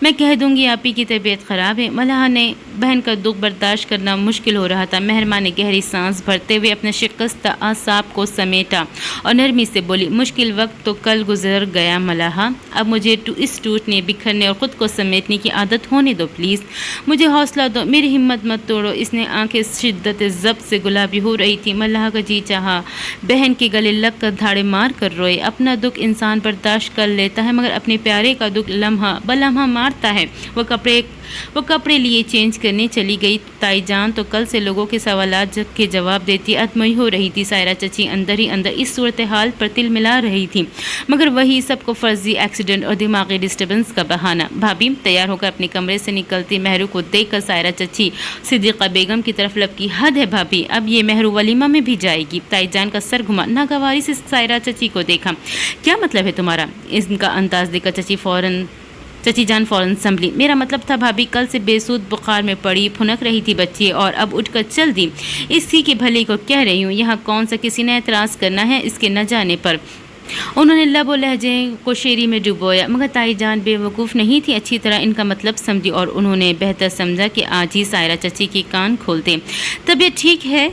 میں کہہ دوں گی آپی کی طبیعت خراب ہے۔ ملحہ نے بہن کا دکھ برداشت کرنا مشکل ہو رہا تھا۔ مہرماں نے گہری سانس بھرتے ہوئے اپنے شکستہ اعصاب کو سمیٹا اور نرمی سے بولی، مشکل وقت تو کل گزر گیا ملحہ، اب مجھے اس ٹوٹنے بکھرنے اور خود کو سمیٹنے کی عادت ہونے دو پلیز، مجھے حوصلہ دو، میری ہمت مت توڑو۔ اس نے آنکھیں شدت ضبط سے گلابی ہو رہی تھی۔ ملحہ کا جی چاہا بہن کے گلے لگ کر دھاڑے مار کر روئے۔ اپنا دکھ انسان برداشت کر لیتا ہے مگر اپنے پیارے کا دکھ لمحہ بلمحہ مارتا ہے۔ وہ کپڑے لیے چینج کرنے چلی گئی۔ تائی جان تو کل سے لوگوں کے سوالات کے جواب دیتی ادمئی ہو رہی تھی۔ سائرہ چچی اندر ہی اندر اس صورتحال پر تل ملا رہی تھی مگر وہی سب کو فرضی ایکسیڈنٹ اور دماغی ڈسٹربنس کا بہانہ۔ بھابھی تیار ہو کر اپنے کمرے سے نکلتی مہرو کو دیکھ کر سائرہ چچی صدیقہ بیگم کی طرف لپکی، حد ہے بھابھی، اب یہ مہرو ولیمہ میں بھی جائے گی؟ تائی جان کا سر گھما، ناگواری سے سائرہ چچی کو دیکھا، کیا مطلب ہے تمہارا؟ ان کا انداز دیکھ کر چچی جان فوراً سنبھلی، میرا مطلب تھا بھابھی کل سے بے سود بخار میں پڑی پھنک رہی تھی بچی اور اب اٹھ کر چل دی، اسی کے بھلے کو کہہ رہی ہوں، یہاں کون سا کسی نے اعتراض کرنا ہے اس کے نہ جانے پر۔ انہوں نے لب و لہجے کو شیری میں ڈبویا مگر تائی جان بے وقوف نہیں تھی، اچھی طرح ان کا مطلب سمجھی اور انہوں نے بہتر سمجھا کہ آج ہی سائرہ چچی کے کان کھولتے۔ طبیعت ٹھیک ہے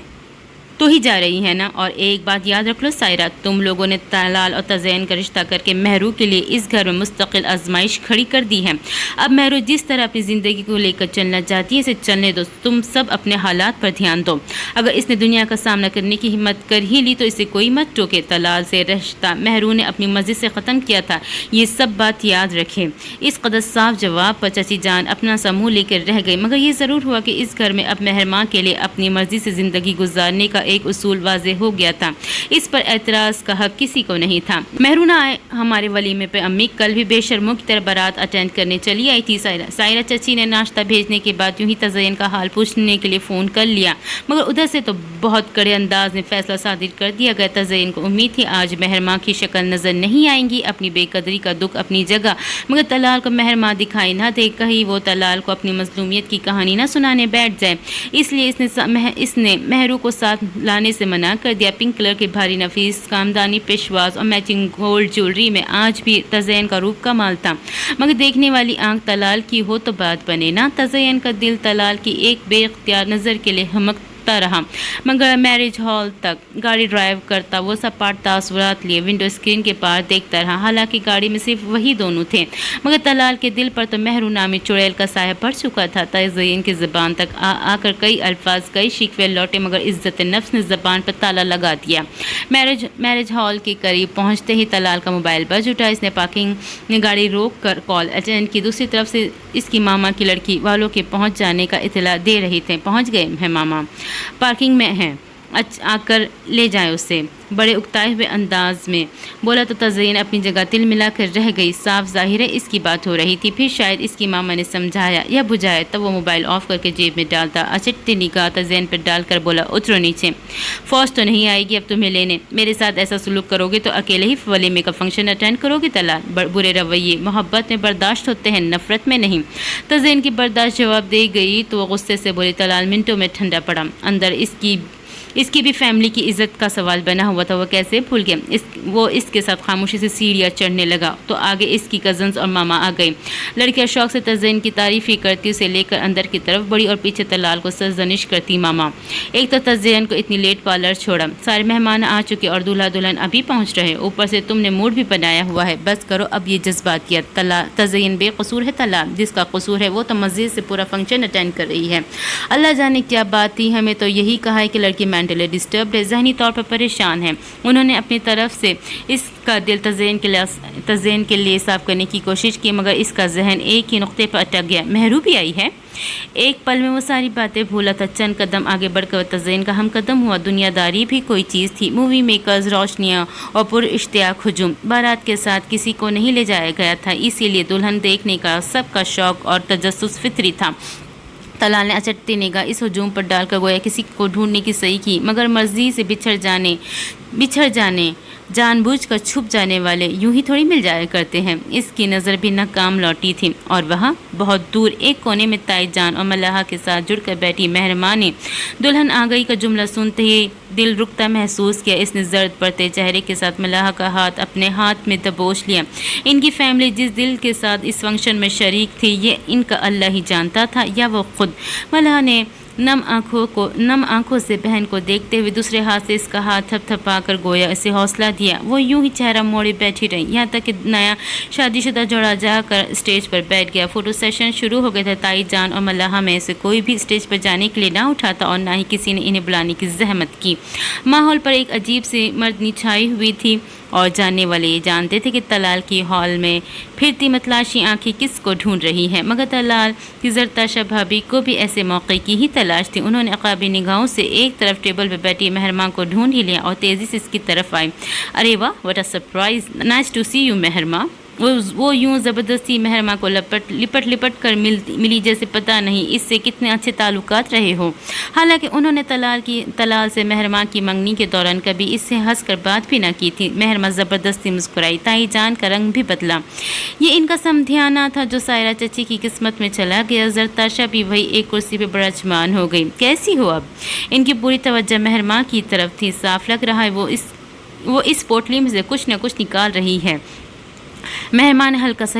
تو ہی جا رہی ہے نا. اور ایک بات یاد رکھ لو سائرہ، تم لوگوں نے طلال اور تزین کا رشتہ کر کے مہرو کے لیے اس گھر میں مستقل آزمائش کھڑی کر دی ہے. اب مہرو جس طرح اپنی زندگی کو لے کر چلنا چاہتی ہے اسے چلنے دو. تم سب اپنے حالات پر دھیان دو. اگر اس نے دنیا کا سامنا کرنے کی ہمت کر ہی لی تو اسے کوئی مت ٹوکے. طلال سے رشتہ مہرو نے اپنی مرضی سے ختم کیا تھا، یہ سب بات یاد رکھے. اس قدر صاف جواب پر چچی جان اپنا سموہ لے کر رہ گئی، مگر یہ ضرور ہوا کہ اس گھر میں اب مہرماں کے لیے اپنی مرضی سے زندگی گزارنے کا ایک اصول واضح ہو گیا تھا. اس پر اعتراض کا حق کسی کو نہیں تھا. مہرو نہ آئے ہمارے ولیمے پہ امی کل بھی بے شرموں کی طرح بارات اٹینڈ کرنے چلی آئی تھی. سائرہ چچی نے ناشتہ بھیجنے کے بعد یوں ہی تزین کا حال پوچھنے کے لیے فون کر لیا، مگر ادھر سے تو بہت کڑے انداز میں فیصلہ صادر کر دیا گیا. تزین کو امید تھی آج مہرماں کی شکل نظر نہیں آئیں گی. اپنی بے قدری کا دکھ اپنی جگہ، مگر طلال کو مہرماں دکھائی نہ دے، کہیں وہ طلال کو اپنی مظلومیت کی کہانی نہ سنانے بیٹھ جائے. اس لیے اس نے مہرو کو ساتھ لانے سے منع کر دیا. پنک کلر کے بھاری نفیس خاندانی پیشواز اور میچنگ گولڈ جیولری میں آج بھی تزین کا روپ کمال تھا، مگر دیکھنے والی آنکھ طلال کی ہو تو بات بنے نا. تزین کا دل طلال کی ایک بے اختیار نظر کے لیے ہمکتا رہا، مگر میرج ہال تک گاڑی ڈرائیو کرتا وہ سپاٹ تاثرات لیے ونڈو اسکرین کے پار دیکھتا رہا. حالانکہ گاڑی میں صرف وہی دونوں تھے، مگر طلال کے دل پر تو مہرو نامی چڑیل کا سایہ پڑ چکا تھا. تزین کی زبان تک آ کر کئی الفاظ کئی شکوے لوٹے، مگر عزت نفس نے زبان پر تالا لگا دیا. میرج ہال کے قریب پہنچتے ہی طلال کا موبائل بج اٹھا. اس نے پارکنگ میں گاڑی روک کر کال اٹینڈ کی. دوسری طرف سے اس کی ماما کی لڑکی والوں کے پہنچ جانے کا اطلاع دے رہی تھے. پہنچ گئے ہیں ماما، پارکنگ میں ہیں، آ کر لے جائیں اسے، بڑے اکتائے ہوئے انداز میں بولا. تو تزین اپنی جگہ تل ملا کر رہ گئی. صاف ظاہر ہے اس کی بات ہو رہی تھی. پھر شاید اس کی ماما نے سمجھایا یا بجھایا تب وہ موبائل آف کر کے جیب میں ڈالتا. اچھٹتی نگاہ تزین پر ڈال کر بولا اترو نیچے، فوج تو نہیں آئے گی اب تمہیں لینے. میرے ساتھ ایسا سلوک کرو گے تو اکیلے ہی ولیمے کا فنکشن اٹینڈ کرو گے. طلال، برے رویے محبت میں برداشت ہوتے ہیں، نفرت میں نہیں. تزین کی برداشت جواب دے گئی تو وہ غصے سے بولی. طلال منٹوں میں ٹھنڈا پڑا. اندر اس کی بھی فیملی کی عزت کا سوال بنا ہوا تھا، وہ کیسے بھول گیا. وہ اس کے ساتھ خاموشی سے سیڑھیاں چڑھنے لگا تو آگے اس کی کزنز اور ماما آ گئی. لڑکیاں شوق سے تزین کی تعریف ہی کرتی اسے لے کر اندر کی طرف بڑی اور پیچھے طلال کو سرزنش کرتی ماما. ایک تو تزین کو اتنی لیٹ پارلر چھوڑا، سارے مہمان آ چکے اور دولہا دلہن ابھی پہنچ رہے، اوپر سے تم نے موڈ بھی بنایا ہوا ہے. بس کرو اب یہ جذباتیت. تزین بے قصور ہے. طلال جس کا قصور ہے وہ تو مزے سے پورا فنکشن اٹینڈ کر رہی ہے. اللہ جانے کیا بات تھی، ہمیں تو یہی کہا ہے کہ لڑکی مینٹلی ڈسٹربڈ ہے، ذہنی طور پر پریشان ہے. انہوں نے اپنی طرف سے اس کا دل تزین کے لیے صاف کرنے کی کوشش کی، مگر اس کا ذہن ایک ہی نقطے پر اٹک گیا. مہرو بھی آئی ہے. ایک پل میں وہ ساری باتیں بھولا تھا. چند قدم آگے بڑھ کر تزین کا ہم قدم ہوا. دنیا داری بھی کوئی چیز تھی. مووی میکرز، روشنیاں اور پر اشتیاق ہجوم. بارات کے ساتھ کسی کو نہیں لے جایا گیا تھا، اسی لیے دلہن دیکھنے کا سب کا شوق اور تجسس فطری تھا. طلال نے اچٹتی نگاہ اس ہجوم پر ڈال کر گویا کسی کو ڈھونڈنے کی صحیح کی، مگر مرضی سے بچھڑ جانے جان بوجھ کر چھپ جانے والے یوں ہی تھوڑی مل جایا کرتے ہیں. اس کی نظر بھی ناکام لوٹی تھی اور وہاں بہت دور ایک کونے میں تائی جان اور ملاحہ کے ساتھ جڑ کر بیٹھی مہرماں نے دلہن آ گئی کا جملہ سنتے ہی دل رکتا محسوس کیا. اس نے زرد پڑتے چہرے کے ساتھ ملاحہ کا ہاتھ اپنے ہاتھ میں دبوچ لیا. ان کی فیملی جس دل کے ساتھ اس فنکشن میں شریک تھی یہ ان کا اللہ ہی جانتا تھا یا وہ خود. ملاحہ نے نم آنکھوں سے بہن کو دیکھتے ہوئے دوسرے ہاتھ سے اس کا ہاتھ تھپ تھپا کر گویا اسے حوصلہ دیا. وہ یوں ہی چہرہ موڑے بیٹھی رہی یہاں تک کہ نیا شادی شدہ جوڑا جا کر اسٹیج پر بیٹھ گیا. فوٹو سیشن شروع ہو گیا تھا. تائی جان اور ملاحہ میں سے کوئی بھی اسٹیج پر جانے کے لیے نہ اٹھا تھا اور نہ ہی کسی نے انہیں بلانے کی زحمت کی. ماحول پر ایک عجیب سی مردنی چھائی ہوئی تھی اور جاننے والے یہ جانتے تھے کہ طلال کی ہال میں پھرتی متلاشی آنکھیں کس کو ڈھونڈ رہی ہیں. مگر طلال کی زرتاشا بھابھی کو بھی ایسے موقع کی ہی تلاش تھی. انہوں نے عقابی نگاہوں سے ایک طرف ٹیبل پہ بیٹھی مہرماں کو ڈھونڈ ہی لیا اور تیزی سے اس کی طرف آئی. ارے واہ، what a surprise, nice to see you مہرماں. وہ یوں زبردستی مہرماں کو لپٹ کر ملی جیسے پتہ نہیں اس سے کتنے اچھے تعلقات رہے ہو. حالانکہ انہوں نے طلال سے مہرماں کی منگنی کے دوران کبھی اس سے ہنس کر بات بھی نہ کی تھی. مہرماں زبردستی مسکرائی. تائی جان کا رنگ بھی بدلا. یہ ان کا سمدھیانہ تھا جو سائرہ چچی کی قسمت میں چلا گیا. زرتاشا بھی وہی ایک کرسی پہ برجمان ہو گئی. کیسی ہو اب؟ ان کی پوری توجہ مہرماں کی طرف تھی. صاف لگ رہا ہے وہ اس پوٹلی میں سے کچھ نہ کچھ نکال رہی ہے. مہرماں نے ہلکا سا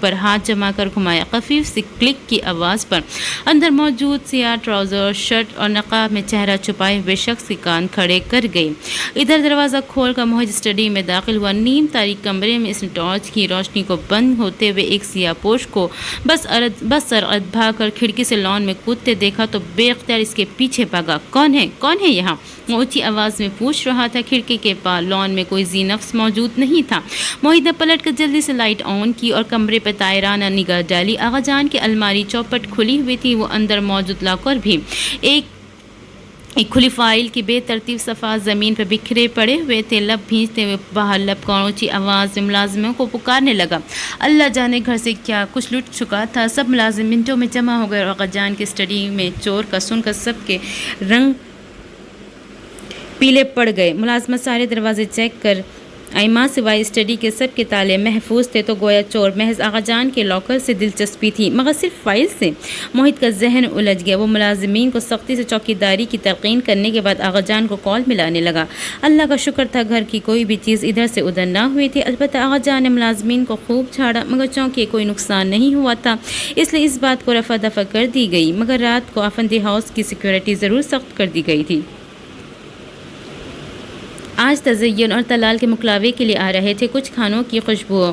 پر ہاتھ جما کر گھمایا۔ خفیف سی کلک کی آواز پر اندر موجود سیاہ ٹراؤزر، شرٹ اور نقاب میں چہرہ چھپائے ہوئے شخص کے کان کھڑے کر گئی۔ ادھر دروازہ کھول کر موہج اسٹڈی میں داخل ہوا۔ نیم تاریک کمرے میں اس نے ٹارچ کی روشنی کو بند ہوتے ہوئے ایک سیاہ پوش کو بس سرعت بھاگ کر کھڑکی سے لان میں کودتے دیکھا تو بے اختیار اس کے پیچھے بھاگا۔ کون ہے یہاں؟ وہ اونچی آواز میں پوچھ رہا تھا۔ کھڑکی کے پاس لان میں کوئی ذی نفس موجود نہیں تھا۔ موہج نے پلٹ کر جلدی سے لائٹ آن کی اور کمرے پہ طائرانہ نگاہ ڈالی۔ آغا جان کی الماری چوپٹ کھلی ہوئی تھی، وہ اندر موجود لاکر بھی ایک کھلی فائل کی بے ترتیب صفحات زمین پر بکھرے پڑے ہوئے تھے۔ لب بھینچتے ہوئے باہر لپکا اونچی آواز میں ملازموں کو پکارنے لگا۔ اللہ جانے گھر سے کیا کچھ لٹ چکا تھا۔ سب ملازم منٹوں میں جمع ہو گئے اور آغا جان کی اسٹڈی میں چور کا سن کر سب کے رنگ پیلے پڑ گئے۔ ملازمت سارے دروازے چیک کر ایما سوائے اسٹڈی کے سب کے تالے محفوظ تھے، تو گویا چور محض آغا جان کے لاکر سے دلچسپی تھی، مگر صرف فائل سے۔ موہج کا ذہن الجھ گیا۔ وہ ملازمین کو سختی سے چوکیداری کی تلقین کرنے کے بعد آغا جان کو کال ملانے لگا۔ اللہ کا شکر تھا گھر کی کوئی بھی چیز ادھر سے ادھر نہ ہوئی تھی۔ البتہ آغا جان نے ملازمین کو خوب جھاڑا، مگر چونکہ کوئی نقصان نہیں ہوا تھا اس لیے اس بات کو رفع دفع کر دی گئی، مگر رات کو افندی ہاؤس کی سیکیورٹی ضرور سخت کر دی گئی تھی۔ آج تزین اور طلال کے مکلاوے کے لیے آ رہے تھے۔ کچھ کھانوں کی خوشبو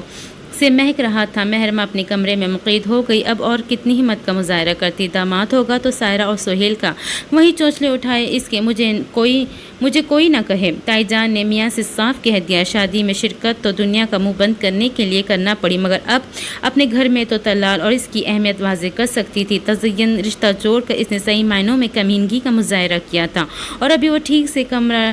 سے مہک رہا تھا۔ محرمہ اپنے کمرے میں مقید ہو گئی۔ اب اور کتنی ہمت کا مظاہرہ کرتی۔ داماد ہوگا تو سائرہ اور سہیل کا وہی چونچلے اٹھائے اس کے مجھے کوئی نہ کہے۔ تائی جان نے میاں سے صاف کہہ دیا، شادی میں شرکت تو دنیا کا منہ بند کرنے کے لیے کرنا پڑی، مگر اب اپنے گھر میں تو طلال اور اس کی اہمیت واضح کر سکتی تھی۔ تزین رشتہ جوڑ کر اس نے صحیح معنوں میں کمینگی کا مظاہرہ کیا تھا، اور ابھی وہ ٹھیک سے کمر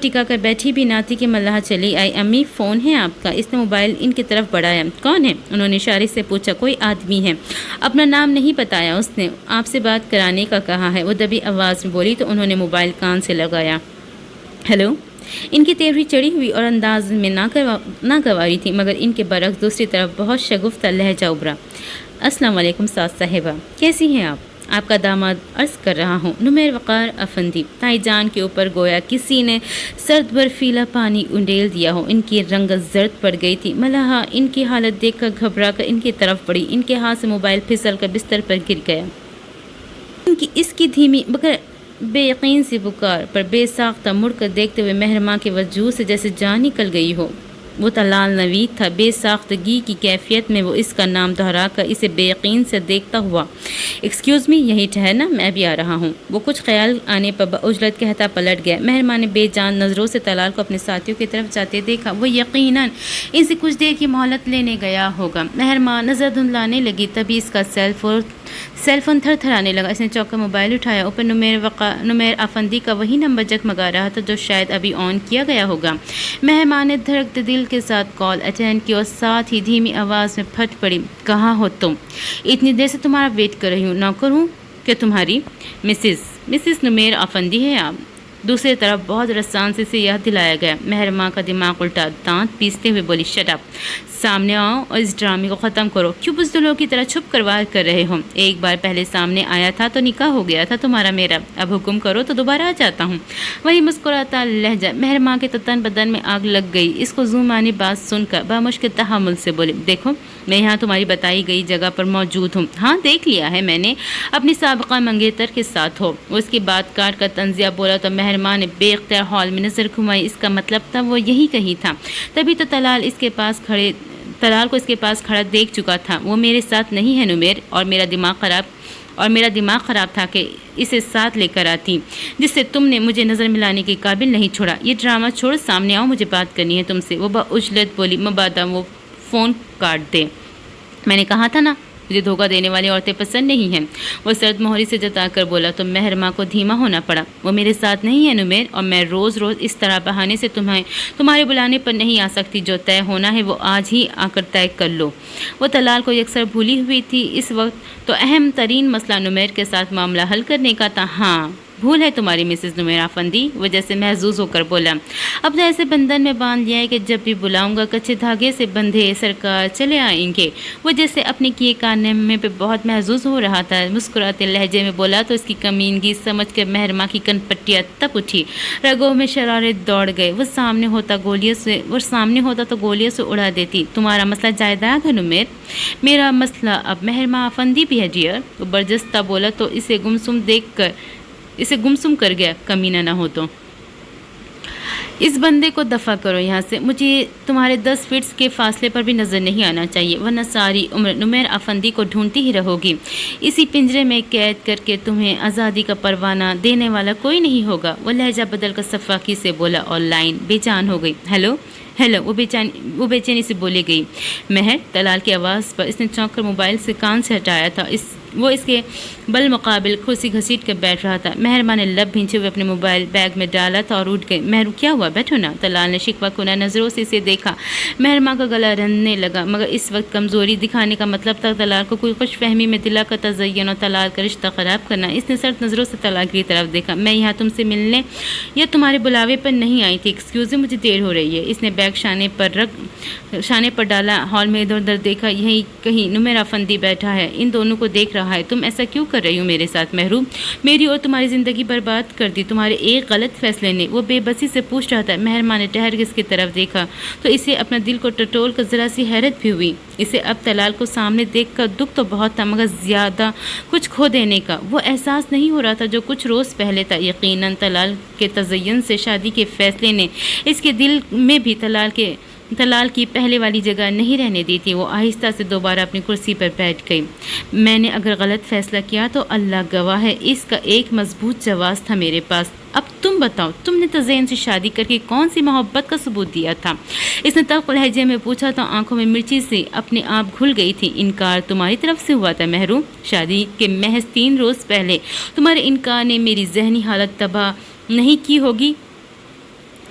ٹکا کر بیٹھی بھی نہ تھی کہ ملحہ چلی آئی۔ امی فون ہے آپ کا؟ اس نے موبائل ان کی طرف بڑھایا۔ کون ہے؟ انہوں نے اشارے سے پوچھا۔ کوئی آدمی ہے، اپنا نام نہیں بتایا اس نے، آپ سے بات کرانے کا کہا ہے، وہ دبی آواز میں بولی تو انہوں نے موبائل کان سے لگایا۔ ہیلو۔ ان کی تیوری چڑھی ہوئی اور انداز میں ناگواری تھی، مگر ان کے برعکس دوسری طرف بہت شگفتہ لہجہ ابھرا۔ السلام علیکم ساس صاحبہ، کیسی ہیں آپ کا داماد عرض کر رہا ہوں، نمیر وقار افندی۔ تائی جان کے اوپر گویا کسی نے سرد برفیلا پانی انڈیل دیا ہو۔ ان کی رنگت زرد پڑ گئی تھی۔ ملحہ ان کی حالت دیکھ کر گھبرا کر ان کی طرف بڑھی۔ ان کے ہاتھ سے موبائل پھسل کر بستر پر گر گیا۔ اس کی دھیمی مگر بے یقین سی پکار پر بے ساختہ مڑ کر دیکھتے ہوئے محرمہ کے وجود سے جیسے جان نکل گئی ہو۔ وہ طلال نوید تھا۔ بے ساختگی کی کیفیت میں وہ اس کا نام دہرا کر اسے بے یقین سے دیکھتا ہوا۔ ایکسکیوز می، یہی ٹھہرنا، میں بھی آ رہا ہوں۔ وہ کچھ خیال آنے پر بعجلت کہتا پلٹ گیا۔ محرمہ نے بے جان نظروں سے طلال کو اپنے ساتھیوں کی طرف جاتے دیکھا۔ وہ یقیناً ان سے کچھ دیر کی مہلت لینے گیا ہوگا۔ محرمہ نظر دھندلانے لگی، تبھی اس کا سیل فون تھر تھرانے لگا۔ اس نے چوک کر موبائل اٹھایا۔ اوپر نمیر افندی کا وہی نمبر جگمگا رہا تھا جو شاید ابھی آن کیا گیا ہوگا۔ محرمہ نے دھڑکتے دل کے ساتھ کال اٹینڈ کی اور ساتھ ہی دھیمی آواز میں پھٹ پڑی۔ کہاں ہو تم؟ اتنی دیر سے تمہارا ویٹ کر رہی ہوں، نوکر ہوں کہ تمہاری؟ مسز نمیر افندی ہے آپ؟ دوسری طرف بہت رسان سے یاد دلایا گیا۔ محرمہ کا دماغ الٹا، دانت پیستے ہوئے بولی، شٹ اپ، سامنے آؤ اور اس ڈرامے کو ختم کرو۔ کیوں بزدلوں کی طرح چھپ کر وار کر رہے ہو؟ ایک بار پہلے سامنے آیا تھا تو نکاح ہو گیا تھا تمہارا میرا، اب حکم کرو تو دوبارہ آ جاتا ہوں۔ وہی مسکراتا لہجہ۔ محرمہ کے تن بدن میں آگ لگ گئی۔ اس کو زومانی بات سن کر بمشکل تحمل سے بولی، دیکھو میں یہاں تمہاری بتائی گئی جگہ پر موجود ہوں۔ ہاں دیکھ لیا ہے میں نے، اپنی سابقہ منگیتر کے ساتھ ہو۔ وہ اس کی بات کاٹ کر طنزیہ بولا تو محرمہ نے بے اختیار ہال میں نظر گھمائی۔ اس کا مطلب تھا وہ یہی کہیں تھا۔ تبھی تو طلال کو اس کے پاس کھڑا دیکھ چکا تھا۔ وہ میرے ساتھ نہیں ہے نمیر، اور میرا دماغ خراب تھا کہ اسے ساتھ لے کر آتی، جس سے تم نے مجھے نظر ملانے کے قابل نہیں چھوڑا۔ یہ ڈرامہ چھوڑ، سامنے آؤ، مجھے بات کرنی ہے تم سے۔ وہ بعجلت بولی، مبادا وہ فون کاٹ دے۔ میں نے کہا تھا نا، مجھے دھوکہ دینے والی عورتیں پسند نہیں ہیں، وہ سرد مہری سے جتا کر بولا تو محرمہ کو دھیما ہونا پڑا۔ وہ میرے ساتھ نہیں ہے نمیر، اور میں روز اس طرح بہانے سے تمہارے بلانے پر نہیں آ سکتی۔ جو طے ہونا ہے وہ آج ہی آ کر طے کر لو۔ وہ طلال کو یکسر بھولی ہوئی تھی۔ اس وقت تو اہم ترین مسئلہ نمیر کے ساتھ معاملہ حل کرنے کا تھا۔ ہاں بھول ہے تمہاری مسز نمیرہ افندی، وجہ سے محظوظ ہو کر بولا۔ اپنے ایسے بندھن میں باندھ لیا ہے کہ جب بھی بلاؤں گا کچے دھاگے سے بندھے سرکار چلے آئیں گے۔ وجہ سے اپنے کیے کارنامے پہ بہت محظوظ ہو رہا تھا، مسکراتے لہجے میں بولا تو اس کی کمینگی سمجھ کر مہرماں کی کن پٹیاں تپ اٹھی، رگوں میں شرارت دوڑ گئے۔ وہ سامنے ہوتا تو گولیوں سے اڑا دیتی۔ تمہارا مسئلہ جائیداد ہے نمیر؟ میرا مسئلہ اب مہرماں افندی بھی ہے ڈیئر، وہ برجستہ بولا تو اسے گمسم کر گیا، کمینہ نہ ہو تو اس بندے کو دفع کرو یہاں سے، مجھے تمہارے 10 فٹ کے فاصلے پر بھی نظر نہیں آنا چاہیے، ورنہ ساری عمر نمیر افندی کو ڈھونڈتی ہی رہو گی۔ اسی پنجرے میں قید کر کے تمہیں آزادی کا پروانہ دینے والا کوئی نہیں ہوگا۔ وہ لہجہ بدل کر صفاقی سے بولا اور لائن بے جان ہو گئی۔ ہیلو، وہ بے چینی سے بولے گئی۔ مہر، طلال کی آواز پر اس نے چونک کر موبائل سے کان سے ہٹایا تھا، وہ اس کے بالمقابل کرسی گھسیٹ کر بیٹھ رہا تھا۔ مہربان نے لب بھینچے ہوئے اپنے موبائل بیگ میں ڈالا تھا اور اٹھ گئی۔ مہر، کیا ہوا؟ بیٹھو نا۔ طلال نے شکوہ کنہ نظروں سے اسے دیکھا۔ مہرماں کا گلا رننے لگا، مگر اس وقت کمزوری دکھانے کا مطلب تھا طلال کو کوئی خوش فہمی میں دلا کر تزین اور طلال کا رشتہ خراب کرنا۔ اس نے سرد نظروں سے طلال کی طرف دیکھا۔ میں یہاں تم سے ملنے یا تمہارے بلاوے پر نہیں آئی تھی، ایکسکیوز مجھے دیر ہو رہی ہے۔ اس نے بیگ شانے پر ڈالا، ہال میں ادھر ادھر دیکھا، یہیں کہیں نمیرہ افندی بیٹھا ہے، ان دونوں کو دیکھ رہا ہے۔ تم ایسا کیوں کر رہی ہو میرے ساتھ محروم؟ میری اور تمہاری زندگی برباد کر دی تمہارے ایک غلط فیصلے نے، وہ بے بسی سے پوچھ رہا تھا۔ مہرماں نے ٹہر کے اس کی طرف دیکھا تو اسے اپنا دل کو ٹٹول کر ذرا سی حیرت بھی ہوئی۔ اسے اب طلال کو سامنے دیکھ کر دکھ تو بہت تھا، مگر زیادہ کچھ کھو دینے کا وہ احساس نہیں ہو رہا تھا جو کچھ روز پہلے تھا۔ یقیناً طلال کے تزین سے شادی کے فیصلے نے اس کے دل میں بھی طلال کی پہلے والی جگہ نہیں رہنے دی تھی۔ وہ آہستہ سے دوبارہ اپنی کرسی پر بیٹھ گئی۔ میں نے اگر غلط فیصلہ کیا تو اللہ گواہ ہے، اس کا ایک مضبوط جواز تھا میرے پاس۔ اب تم بتاؤ، تم نے تزین سے شادی کر کے کون سی محبت کا ثبوت دیا تھا؟ اس نے تلخ لہجے میں پوچھا تو آنکھوں میں مرچی سے اپنے آپ گھل گئی تھی۔ انکار تمہاری طرف سے ہوا تھا محروم، شادی کے محض 3 روز پہلے تمہارے انکار نے میری ذہنی حالت تباہ نہیں کی ہوگی؟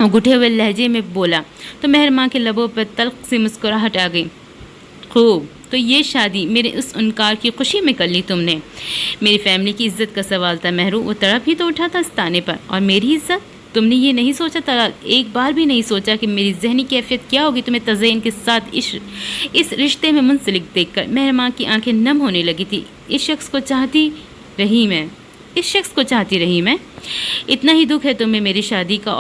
گھٹے ہوئے لہجے میں بولا تو مہرماں کے لبوں پر تلخ سی مسکراہٹ آ گئی۔ خوب، تو یہ شادی میرے اس انکار کی خوشی میں کر لی تم نے؟ میری فیملی کی عزت کا سوال تھا محروم، وہ تڑپ ہی تو اٹھا تھا اس طانے پر۔ اور میری عزت؟ تم نے یہ نہیں سوچا طلال، ایک بار بھی نہیں سوچا کہ میری ذہنی کیفیت کیا ہوگی تمہیں تزین کے ساتھ اس رشتے میں منسلک دیکھ کر؟ مہرماں کی آنکھیں نم ہونے لگی تھی۔ اس شخص کو چاہتی رہی میں، اتنا ہی دکھ ہے تمہیں میری شادی کا،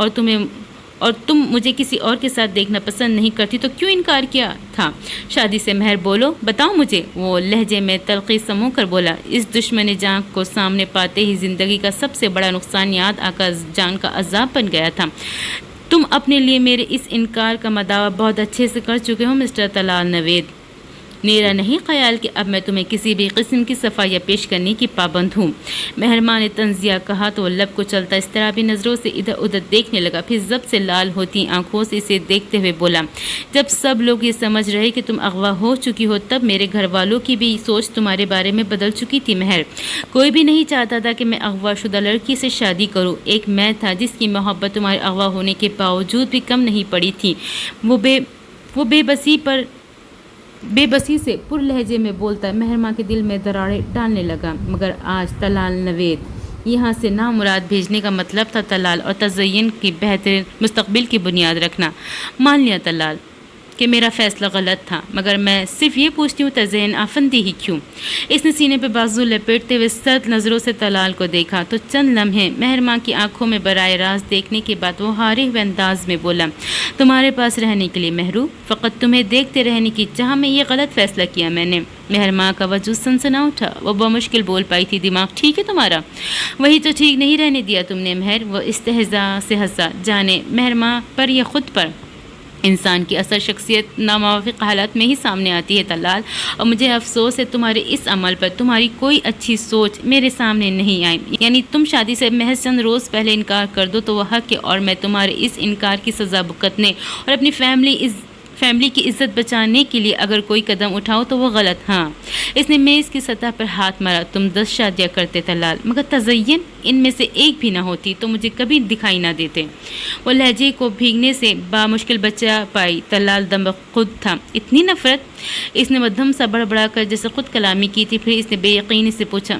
اور تم مجھے کسی اور کے ساتھ دیکھنا پسند نہیں کرتی تو کیوں انکار کیا تھا شادی سے؟ مہر، بولو، بتاؤ مجھے۔ وہ لہجے میں تلخی سمو کر بولا۔ اس دشمن جان کو سامنے پاتے ہی زندگی کا سب سے بڑا نقصان یاد آ کر جان کا عذاب بن گیا تھا۔ تم اپنے لیے میرے اس انکار کا مداوع بہت اچھے سے کر چکے ہو مسٹر طلال نوید۔ میرا نہیں خیال کہ اب میں تمہیں کسی بھی قسم کی صفائیاں پیش کرنے کی پابند ہوں۔ مہرماں نے طنزیہ کہا تو وہ لب کو چلتا اضطرابی نظروں سے ادھر ادھر دیکھنے لگا، پھر ضبط سے لال ہوتی آنکھوں سے اسے دیکھتے ہوئے بولا، جب سب لوگ یہ سمجھ رہے کہ تم اغوا ہو چکی ہو تب میرے گھر والوں کی بھی سوچ تمہارے بارے میں بدل چکی تھی مہر۔ کوئی بھی نہیں چاہتا تھا کہ میں اغوا شدہ لڑکی سے شادی کروں، ایک میں تھا جس کی محبت تمہارے اغوا ہونے کے باوجود بھی کم نہیں پڑی تھی۔ وہ بے بسی سے پر لہجے میں بولتا مہرماں کے دل میں دراڑیں ڈالنے لگا۔ مگر آج طلال نوید یہاں سے نامراد بھیجنے کا مطلب تھا طلال اور تزین کی بہترین مستقبل کی بنیاد رکھنا۔ مان لیا طلال کہ میرا فیصلہ غلط تھا، مگر میں صرف یہ پوچھتی ہوں تزین افندی ہی کیوں؟ اس نے سینے پہ بازو لپیٹتے ہوئے سرد نظروں سے طلال کو دیکھا تو چند لمحے مہرماں کی آنکھوں میں براہ راست دیکھنے کے بعد وہ ہارے ہوئے انداز میں بولا، تمہارے پاس رہنے کے لیے محروم، فقط تمہیں دیکھتے رہنے کی چاہ میں یہ غلط فیصلہ کیا میں نے۔ مہرماں کا وجود سنسنا اٹھا، وہ بمشکل بول پائی تھی، دماغ ٹھیک ہے تمہارا؟ وہی تو ٹھیک نہیں رہنے دیا تم نے مہر۔ وہ استہزاء سے ہنسا، جانے مہرماں پر یا خود پر؟ انسان کی اثر شخصیت ناموافق حالات میں ہی سامنے آتی ہے طلال، اور مجھے افسوس ہے تمہارے اس عمل پر تمہاری کوئی اچھی سوچ میرے سامنے نہیں آئی۔ یعنی تم شادی سے محض چند روز پہلے انکار کر دو تو وہ حق ہے، اور میں تمہارے اس انکار کی سزا بھگتنے اور اپنی فیملی کی عزت بچانے کے لیے اگر کوئی قدم اٹھاؤ تو وہ غلط۔ ہاں، اس نے میز کی سطح پر ہاتھ مارا، تم 10 شادیاں کرتے طلال، مگر تزین ان میں سے ایک بھی نہ ہوتی تو مجھے کبھی دکھائی نہ دیتے۔ وہ لہجے کو بھیگنے سے بامشکل بچا پائی۔ طلال دم خود تھا، اتنی نفرت؟ اس نے مدھم سا بڑبڑا کر جیسے خود کلامی کی تھی، پھر اس نے بے یقینی سے پوچھا،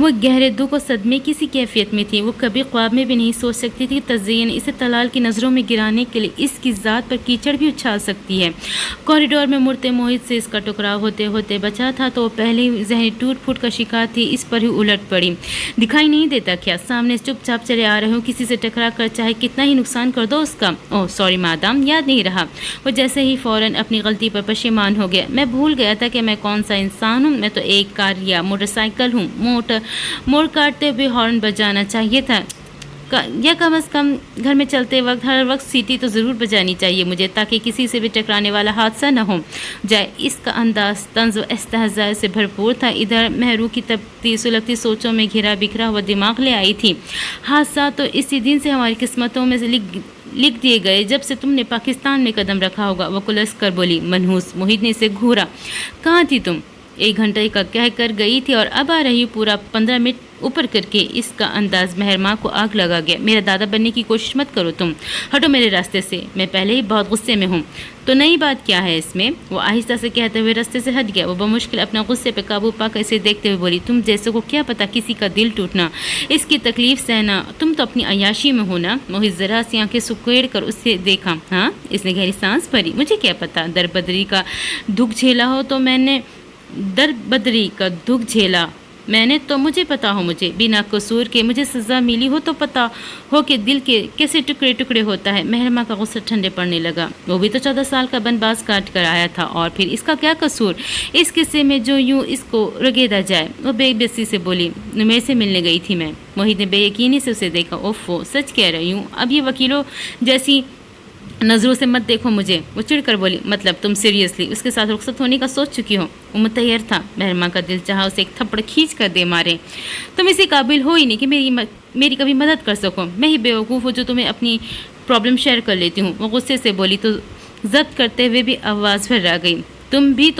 وہ گہرے دکھ اور صدمے کسی کیفیت میں تھی. وہ کبھی خواب میں بھی نہیں سوچ سکتی تھی کہ تزین اسے طلال کی نظروں میں گرانے کے لیے اس کی ذات پر کیچڑ بھی اچھال سکتی ہے. کوریڈور میں مڑتے موہت سے اس کا ٹکراؤ ہوتے ہوتے بچا تھا تو وہ پہلے ہی ذہنی ٹوٹ پھوٹ کا شکار تھی. اس پر ہی الٹ پڑی. دکھائی نہیں دیتا کیا؟ سامنے چپ چاپ چلے آ رہے ہوں، کسی سے ٹکرا کر چاہے کتنا ہی نقصان کر دو اس کا. اوہ سوری مادام، یاد نہیں رہا. وہ جیسے ہی فوراً اپنی غلطی پر پشیمان ہو گیا. میں بھول گیا تھا کہ میں کون سا انسان ہوں. میں تو ایک کار یا موٹر سائیکل ہوں. موڑ کاٹتے ہوئے ہارن بجانا چاہیے تھا، یا کم از کم گھر میں چلتے وقت ہر وقت سیٹی تو ضرور بجانی چاہیے مجھے، تاکہ کسی سے بھی ٹکرانے والا حادثہ نہ ہو جائے. اس کا انداز طنز و استہزاء سے بھرپور تھا. ادھر مہرو کی تبتی سلگتی سوچوں میں گھرا بکھرا ہوا دماغ لے آئی تھی. حادثات تو اسی دن سے ہماری قسمتوں میں سے لکھ دیے گئے جب سے تم نے پاکستان میں قدم رکھا ہوگا. وہ کلس کر بولی. منحوس موہت نے اسے گھورا. کہاں تھی تم؟ 1 گھنٹے کا کہہ کر گئی تھی اور اب آ رہی پورا 15 منٹ اوپر کر کے. اس کا انداز مہرماں کو آگ لگا گیا. میرا دادا بننے کی کوشش مت کرو تم، ہٹو میرے راستے سے. میں پہلے ہی بہت غصے میں ہوں. تو نئی بات کیا ہے اس میں؟ وہ آہستہ سے کہتے ہوئے راستے سے ہٹ گیا. وہ بمشکل اپنا غصے پہ قابو پا کر اسے دیکھتے ہوئے بولی. تم جیسے کو کیا پتا کسی کا دل ٹوٹنا، اس کی تکلیف سہنا. تم تو اپنی عیاشی میں ہو نا. موہت ذرا سی آنکھیں سکیڑ کر اسے دیکھا. ہاں؟ اس نے گہری سانس بھری. مجھے کیا پتا در بدری کا دکھ جھیلا ہو تو میں نے تو مجھے پتا ہو مجھے بنا قصور کے مجھے سزا ملی ہو تو پتا ہو کہ دل کے کیسے ٹکڑے ٹکڑے ہوتا ہے. مہرماں کا غصہ ٹھنڈے پڑنے لگا. وہ بھی تو 14 سال کا بنواس کاٹ کر آیا تھا، اور پھر اس کا کیا قصور اس قصے میں جو یوں اس کو رگیدا جائے. وہ بے بسی سے بولی. نمیر سے ملنے گئی تھی میں. موہت نے بے یقینی سے اسے دیکھا. اوفو، سچ کہہ رہی ہوں. اب یہ وکیلوں جیسی نظروں سے مت دیکھو مجھے. وہ چڑھ کر بولی. مطلب تم سیریسلی اس کے ساتھ رخصت ہونے کا سوچ چکی ہو؟ وہ متحیر تھا. مہرماں کا دل چاہا اسے ایک تھپڑ کھینچ کر دے مارے. تم اسی قابل ہو ہی نہیں کہ میری کبھی مدد کر سکو. میں ہی بیوقوف ہوں جو تمہیں اپنی پرابلم شیئر کر لیتی ہوں. وہ غصے سے بولی تو ضد کرتے ہوئے بھی آواز پھر آ گئی. تم بھی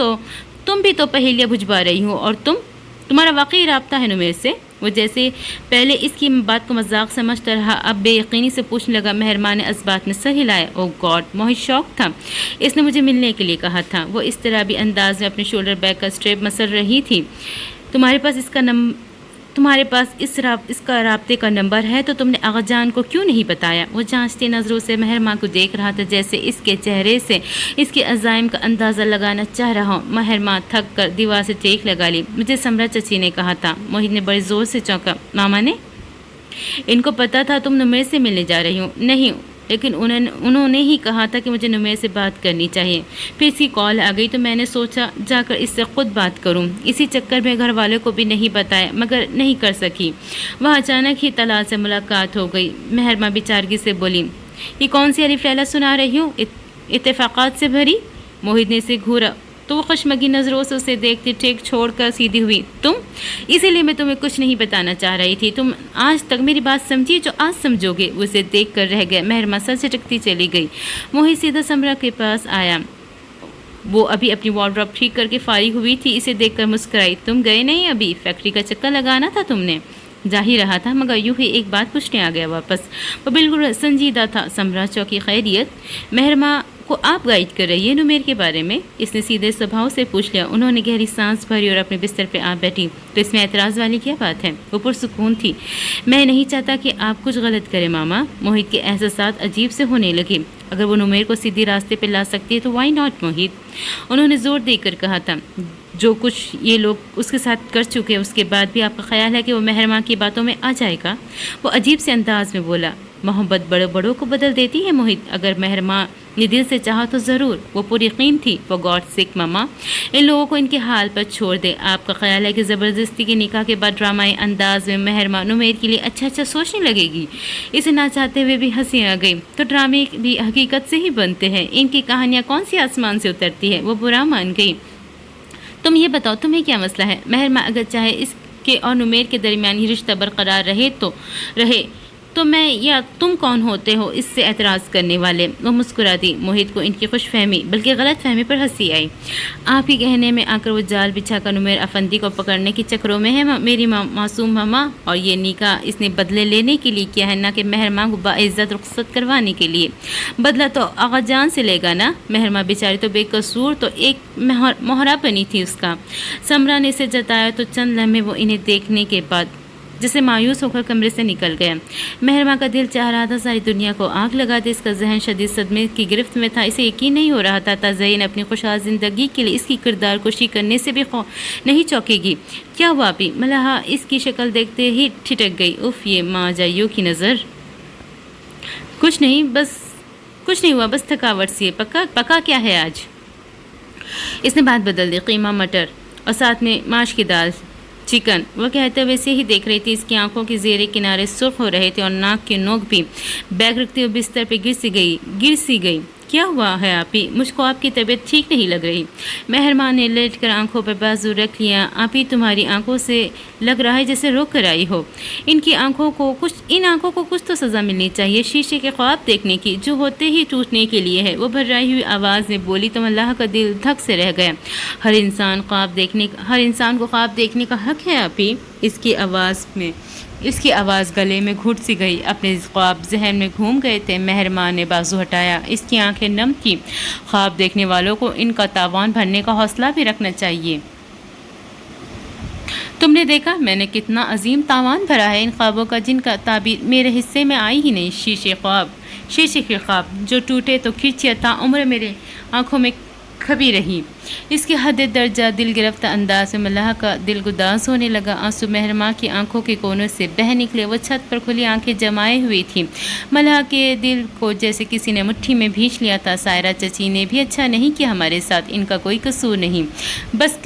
تو پہیلیاں بجھوا رہی ہو، اور تمہارا واقعی رابطہ ہے نمیر سے؟ وہ جیسے پہلے اس کی بات کو مذاق سمجھتا رہا، اب بے یقینی سے پوچھنے لگا. مہربان نے اس بات میں سر ہلایا. او گاڈ! موہت شوق تھا. اس نے مجھے ملنے کے لیے کہا تھا. وہ اس طرح بھی انداز میں اپنے شولڈر بیگ کا اسٹریپ مسل رہی تھی. تمہارے پاس اس کا رابطے کا نمبر ہے تو تم نے آغا جان کو کیوں نہیں بتایا؟ وہ جانچتی نظروں سے مہرماں کو دیکھ رہا تھا، جیسے اس کے چہرے سے اس کے عزائم کا اندازہ لگانا چاہ رہا ہوں. مہرماں تھک کر دیوار سے ٹیک لگا لی. مجھے سمرا چچی نے کہا تھا. موہت نے بڑے زور سے چونکا. ماما نے؟ ان کو پتا تھا تم نمیر سے ملنے جا رہی ہوں؟ نہیں، لیکن انہوں نے ہی کہا تھا کہ مجھے نمیر سے بات کرنی چاہیے. پھر اس کی کال آ گئی تو میں نے سوچا جا کر اس سے خود بات کروں. اسی چکر میں گھر والوں کو بھی نہیں بتایا، مگر نہیں کر سکی. وہاں اچانک ہی طلال سے ملاقات ہو گئی. مہرماں بیچارگی سے بولی. یہ کون سی الف لیلا سنا رہی ہوں، اتفاقات سے بھری؟ موہت نے اسے گھورا تو وہ خشمگی نظروں سے اسے دیکھتی ٹیک چھوڑ کر سیدھی ہوئی. تم؟ اسی لیے میں تمہیں کچھ نہیں بتانا چاہ رہی تھی. تم آج تک میری بات سمجھی جو آج سمجھو گے. وہ اسے دیکھ کر رہ گئے. مہرماں سر چٹکتی چلی گئی. موہت سیدھا سمرا کے پاس آیا. وہ ابھی اپنی وارڈروب ٹھیک کر کے فارغ ہوئی تھی. اسے دیکھ کر مسکرائی. تم گئے نہیں ابھی؟ فیکٹری کا چکر لگانا تھا تم نے؟ جا ہی رہا تھا، مگر یوں ہی ایک بات پوچھنے آ گیا واپس. وہ بالکل سنجیدہ تھا. سمرا چوکی خیریت؟ مہرماں کو آپ گائیڈ کر رہی ہے نمیر کے بارے میں؟ اس نے سیدھے سبھاؤ سے پوچھ لیا. انہوں نے گہری سانس بھری اور اپنے بستر پہ آپ بیٹھی. تو اس میں اعتراض والی کیا بات ہے؟ وہ پرسکون تھی. میں نہیں چاہتا کہ آپ کچھ غلط کریں ماما. موہت کے احساسات عجیب سے ہونے لگے. اگر وہ نمیر کو سیدھی راستے پہ لا سکتی ہے تو وائی ناٹ موہت؟ انہوں نے زور دے کر کہا تھا. جو کچھ یہ لوگ اس کے ساتھ کر چکے اس کے بعد بھی آپ کا خیال ہے کہ وہ مہرماں کی باتوں میں آ جائے گا؟ وہ عجیب سے انداز میں بولا. محبت بڑوں بڑوں کو بدل دیتی ہے موہت. اگر مہرماں نے دل سے چاہا تو ضرور. وہ پوری یقین تھی. فار گاڈ سیک ماما، ان لوگوں کو ان کے حال پر چھوڑ دے. آپ کا خیال ہے کہ زبردستی کے نکاح کے بعد ڈرامائی انداز میں مہرماں نمیر کے لیے اچھا سوچنے لگے گی؟ اسے نہ چاہتے ہوئے بھی ہنسی آ گئی. تو ڈرامے بھی حقیقت سے ہی بنتے ہیں. ان کی کہانیاں کون سی آسمان سے اترتی ہے؟ وہ برا مان گئی. تم یہ بتاؤ تمہیں کیا مسئلہ ہے؟ مہرماں اگر چاہے اس کے اور نمیر کے درمیان ہی رشتہ برقرار رہے تو رہے. تو میں یا تم کون ہوتے ہو اس سے اعتراض کرنے والے؟ وہ مسکرا دی۔ موہت کو ان کی خوش فہمی بلکہ غلط فہمی پر ہنسی آئی۔ آپ ہی کہنے میں آ کر وہ جال بچھا کر نمیر افندی کو پکڑنے کے چکروں میں ہے میری معصوم ماما، اور یہ نکاح اس نے بدلے لینے کے لیے کیا ہے، نہ کہ مہرماں کو باعزت رخصت کروانے کے لیے۔ بدلہ تو آغا جان سے لے گا نا، مہرماں بیچاری تو بے قصور، تو ایک مہرا بنی تھی اس کا۔ سمرا نے اسے جتایا تو چند لمحے وہ انہیں دیکھنے کے بعد جسے مایوس ہو کر کمرے سے نکل گیا۔ مہرماں کا دل چاہ رہا تھا ساری دنیا کو آگ لگا دے، اس کا ذہن شدید صدمے کی گرفت میں تھا، اسے یقین نہیں ہو رہا تھا تزین اپنی خوشحال زندگی کے لیے اس کی کردار کشی کرنے سے بھی نہیں چوکے گی۔ کیا ہوا بھی؟ ملحہ اس کی شکل دیکھتے ہی ٹھٹک گئی۔ اف، یہ ماں جائیوں کی نظر۔ کچھ نہیں ہوا، بس تھکاوٹ سی ہے۔ پکا کیا ہے آج؟ اس نے بات بدل دی۔ قیمہ مٹر اور ساتھ میں ماش کی دال، چکن۔ وہ کہتے ہوئے سے ہی دیکھ رہی تھی، اس کی آنکھوں کے زیر کنارے سرخ ہو رہے تھے اور ناک کی نوک بھی۔ بیگ رکھتے ہوئے بستر پہ گر سی گئی۔ کیا ہوا ہے آپی؟ مجھ کو آپ کی طبیعت ٹھیک نہیں لگ رہی۔ مہرماں نے لیٹ کر آنکھوں پہ بازو رکھ لیا۔ آپی تمہاری آنکھوں سے لگ رہا ہے جیسے روک کر آئی ہو۔ ان آنکھوں کو کچھ تو سزا ملنی چاہیے، شیشے کے خواب دیکھنے کی جو ہوتے ہی ٹوٹنے کے لیے ہے۔ وہ بھررائی ہوئی آواز میں بولی تو اللہ کا دل دھک سے رہ گیا۔ ہر انسان کو خواب دیکھنے کا حق ہے آپی۔ اس کی آواز گلے میں گھٹ سی گئی۔ اپنے خواب ذہن میں گھوم گئے تھے۔ مہرماں نے بازو ہٹایا، اس کی آنکھیں نم تھیں۔ خواب دیکھنے والوں کو ان کا تاوان بھرنے کا حوصلہ بھی رکھنا چاہیے۔ تم نے دیکھا میں نے کتنا عظیم تاوان بھرا ہے ان خوابوں کا، جن کا تعبیر میرے حصے میں آئی ہی نہیں۔ شیشے کے خواب جو ٹوٹے تو کھرچیاں تا عمر میرے آنکھوں میں کھبی رہی۔ اس کے حد درجہ دل گرفتہ انداز میں ملحہ کا دل گداز ہونے لگا۔ آنسو مہرماں کی آنکھوں کے کونوں سے بہہ نکلے۔ وہ چھت پر کھلی آنکھیں جمائے ہوئی تھی۔ ملحہ کے دل کو جیسے کسی نے مٹھی میں بھینچ لیا تھا۔ سائرہ چچی نے بھی اچھا نہیں کیا ہمارے ساتھ، ان کا کوئی قصور نہیں، بس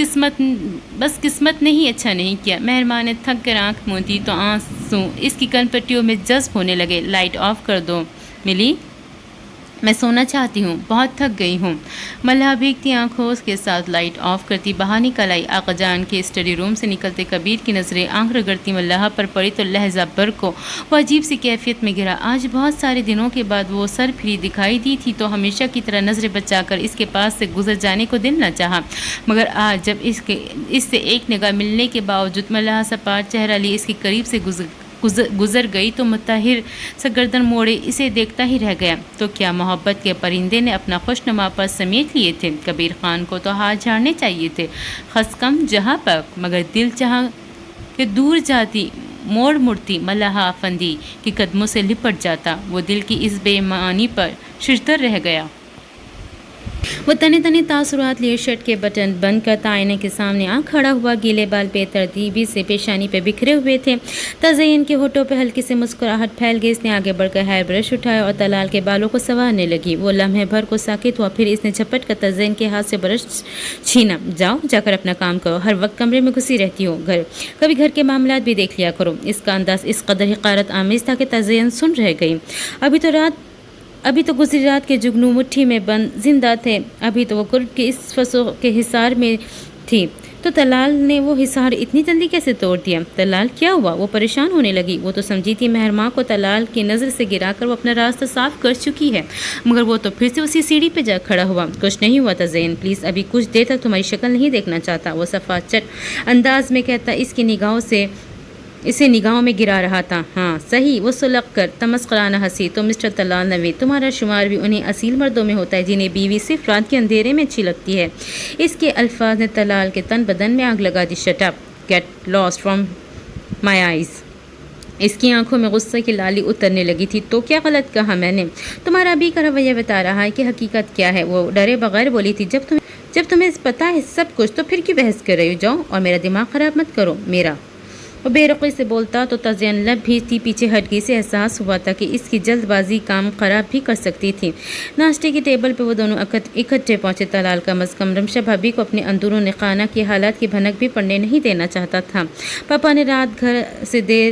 قسمت نہیں اچھا نہیں کیا۔ مہرماں نے تھک کر آنکھ موندی تو آنسو اس کی کن پٹیوں میں جذب ہونے لگے۔ لائٹ آف کر دو ملی، میں سونا چاہتی ہوں، بہت تھک گئی ہوں۔ ملحہ بھیگتی آنکھوں کے ساتھ لائٹ آف کرتی باہر نکل آئی۔ آقا جان کے اسٹڈی روم سے نکلتے کبیر کی نظریں آنکھ رگڑتی ملحہ پر پڑی تو لہجہ بر کو وہ عجیب سی کیفیت میں گرا۔ آج بہت سارے دنوں کے بعد وہ سر پھری دکھائی دی تھی تو ہمیشہ کی طرح نظریں بچا کر اس کے پاس سے گزر جانے کو دل نہ چاہا، مگر آج جب اس سے ایک نگاہ ملنے کے باوجود ملحہ سپاٹ چہرہ لی اس کے قریب سے گزر گئی تو متحر سا گردن موڑے اسے دیکھتا ہی رہ گیا۔ تو کیا محبت کے پرندے نے اپنا خوشنما پر سمیٹ لیے تھے؟ کبیر خان کو تو ہاتھ جھاڑنے چاہیے تھے۔ خس کم جہاں پک، مگر دل چاہا کہ دور جاتی، مڑتی ملحہ افندی کے قدموں سے لپٹ جاتا۔ وہ دل کی اس بے ایمانی پر ششدر رہ گیا۔ وہ تنے تاثرات لیے شرٹ کے بٹن بند کرتا آئینے کے سامنے آ کھڑا ہوا۔ گیلے بال بے ترتیبی سے پیشانی پہ بکھرے ہوئے تھے۔ تزین کے ہونٹوں پہ ہلکی سی مسکراہٹ پھیل گئی۔ اس نے آگے بڑھ کر ہیئر برش اٹھایا اور طلال کے بالوں کو سنوارنے لگی۔ وہ لمحے بھر کو ساکت ہوا، پھر اس نے جھپٹ کر تزین کے ہاتھ سے برش چھینا۔ جا کر اپنا کام کرو، ہر وقت کمرے میں گھسی رہتی ہو، کبھی گھر کے معاملات بھی دیکھ لیا کرو۔ اس کا انداز اس قدر حقارت آمیز تھا کہ تزین سن رہ گئی۔ ابھی تو گزری رات کے جگنو مٹھی میں بند زندہ تھے، ابھی تو وہ قرب کے اس فسوں کے حصار میں تھی، تو طلال نے وہ حصار اتنی جلدی کیسے توڑ دیا؟ طلال کیا ہوا؟ وہ پریشان ہونے لگی۔ وہ تو سمجھی تھی مہرماں کو طلال کی نظر سے گرا کر وہ اپنا راستہ صاف کر چکی ہے، مگر وہ تو پھر سے اسی سیڑھی پہ جا کھڑا ہوا۔ کچھ نہیں ہوا تزین، پلیز ابھی کچھ دیر تک تمہاری شکل نہیں دیکھنا چاہتا، وہ صفا چٹ انداز میں کہتا اسے نگاہوں میں گرا رہا تھا۔ ہاں صحیح، وہ سلق کر تمسخرانہ ہنسی۔ تو مسٹر طلال نوید، تمہارا شمار بھی انہیں اصیل مردوں میں ہوتا ہے جنہیں بیوی صرف رات کے اندھیرے میں اچھی لگتی ہے۔ اس کے الفاظ نے طلال کے تن بدن میں آگ لگا دی۔ Shut up, get lost from my eyes. اس کی آنکھوں میں غصے کی لالی اترنے لگی تھی۔ تو کیا غلط کہا میں نے؟ تمہارا ابھی کا رویہ بتا رہا ہے کہ حقیقت کیا ہے، وہ ڈرے بغیر بولی تھی۔ جب تمہیں پتا ہے سب کچھ تو پھر کیوں بحث کر رہی ہو؟ جاؤ اور میرا دماغ خراب مت کرو۔ میرا وہ بے رقی سے بولتا تو تزین لب بھیجتی پیچھے ہٹ گئی۔ سے احساس ہوا تھا کہ اس کی جلد بازی کام خراب بھی کر سکتی تھی۔ ناشتے کی ٹیبل پہ وہ دونوں اکٹھے پہنچے۔ طلال کم از کم رمشا بھابھی کو اپنے اندرون خانہ کے حالات کی بھنک بھی پڑنے نہیں دینا چاہتا تھا۔ پاپا نے رات گھر سے دیر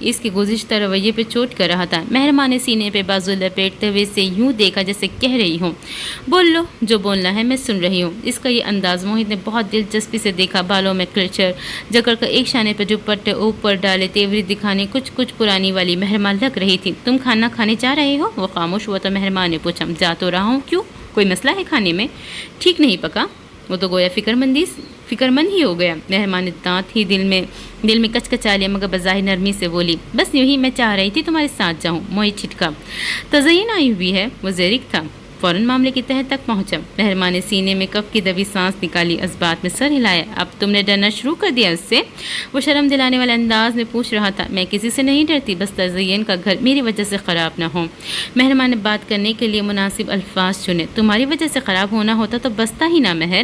اس کے گزشتہ رویے پہ چوٹ کر رہا تھا۔ مہرماں نے سینے پہ بازو لپیٹتے ہوئے اسے یوں دیکھا جیسے کہہ رہی ہوں بول لو جو بولنا ہے، میں سن رہی ہوں۔ اس کا یہ انداز موہت نے بہت دلچسپی سے دیکھا۔ بالوں میں کلچر جکڑ کر ایک شانے پہ دوپٹے اوپر ڈالے تیوری دکھانے کچھ پرانی والی مہرماں لگ رہی تھی۔ تم کھانا کھانے جا رہے ہو؟ وہ خاموش ہوا تو مہرماں نے پوچھا جا تو رہا ہوں، کیوں کوئی مسئلہ ہے کھانے میں؟ ٹھیک نہیں پکا؟ وہ تو گویا فکر مند ہی ہو گیا۔ مہربان نے دانت ہی دل میں کچکچا لیا مگر بظاہر نرمی سے بولی بس یوں ہی میں چاہ رہی تھی تمہارے ساتھ جاؤں۔ موہت چھٹکا۔ تزئین آئی ہوئی ہے؟ وہ زیرک تھا۔ فوراً معاملے کی تہہ تک پہنچا۔ مہربان نے سینے میں کف کی دبی سانس نکالی، اس بات میں سر ہلایا۔ اب تم نے ڈرنا شروع کر دیا اس سے؟ وہ شرم دلانے والے انداز میں پوچھ رہا تھا۔ میں کسی سے نہیں ڈرتی، بس تزئین کا گھر میری وجہ سے خراب نہ ہو۔ مہربان نے بات کرنے کے لیے مناسب الفاظ چنے۔ تمہاری وجہ سے خراب ہونا ہوتا تو بستا ہی نہ مہر۔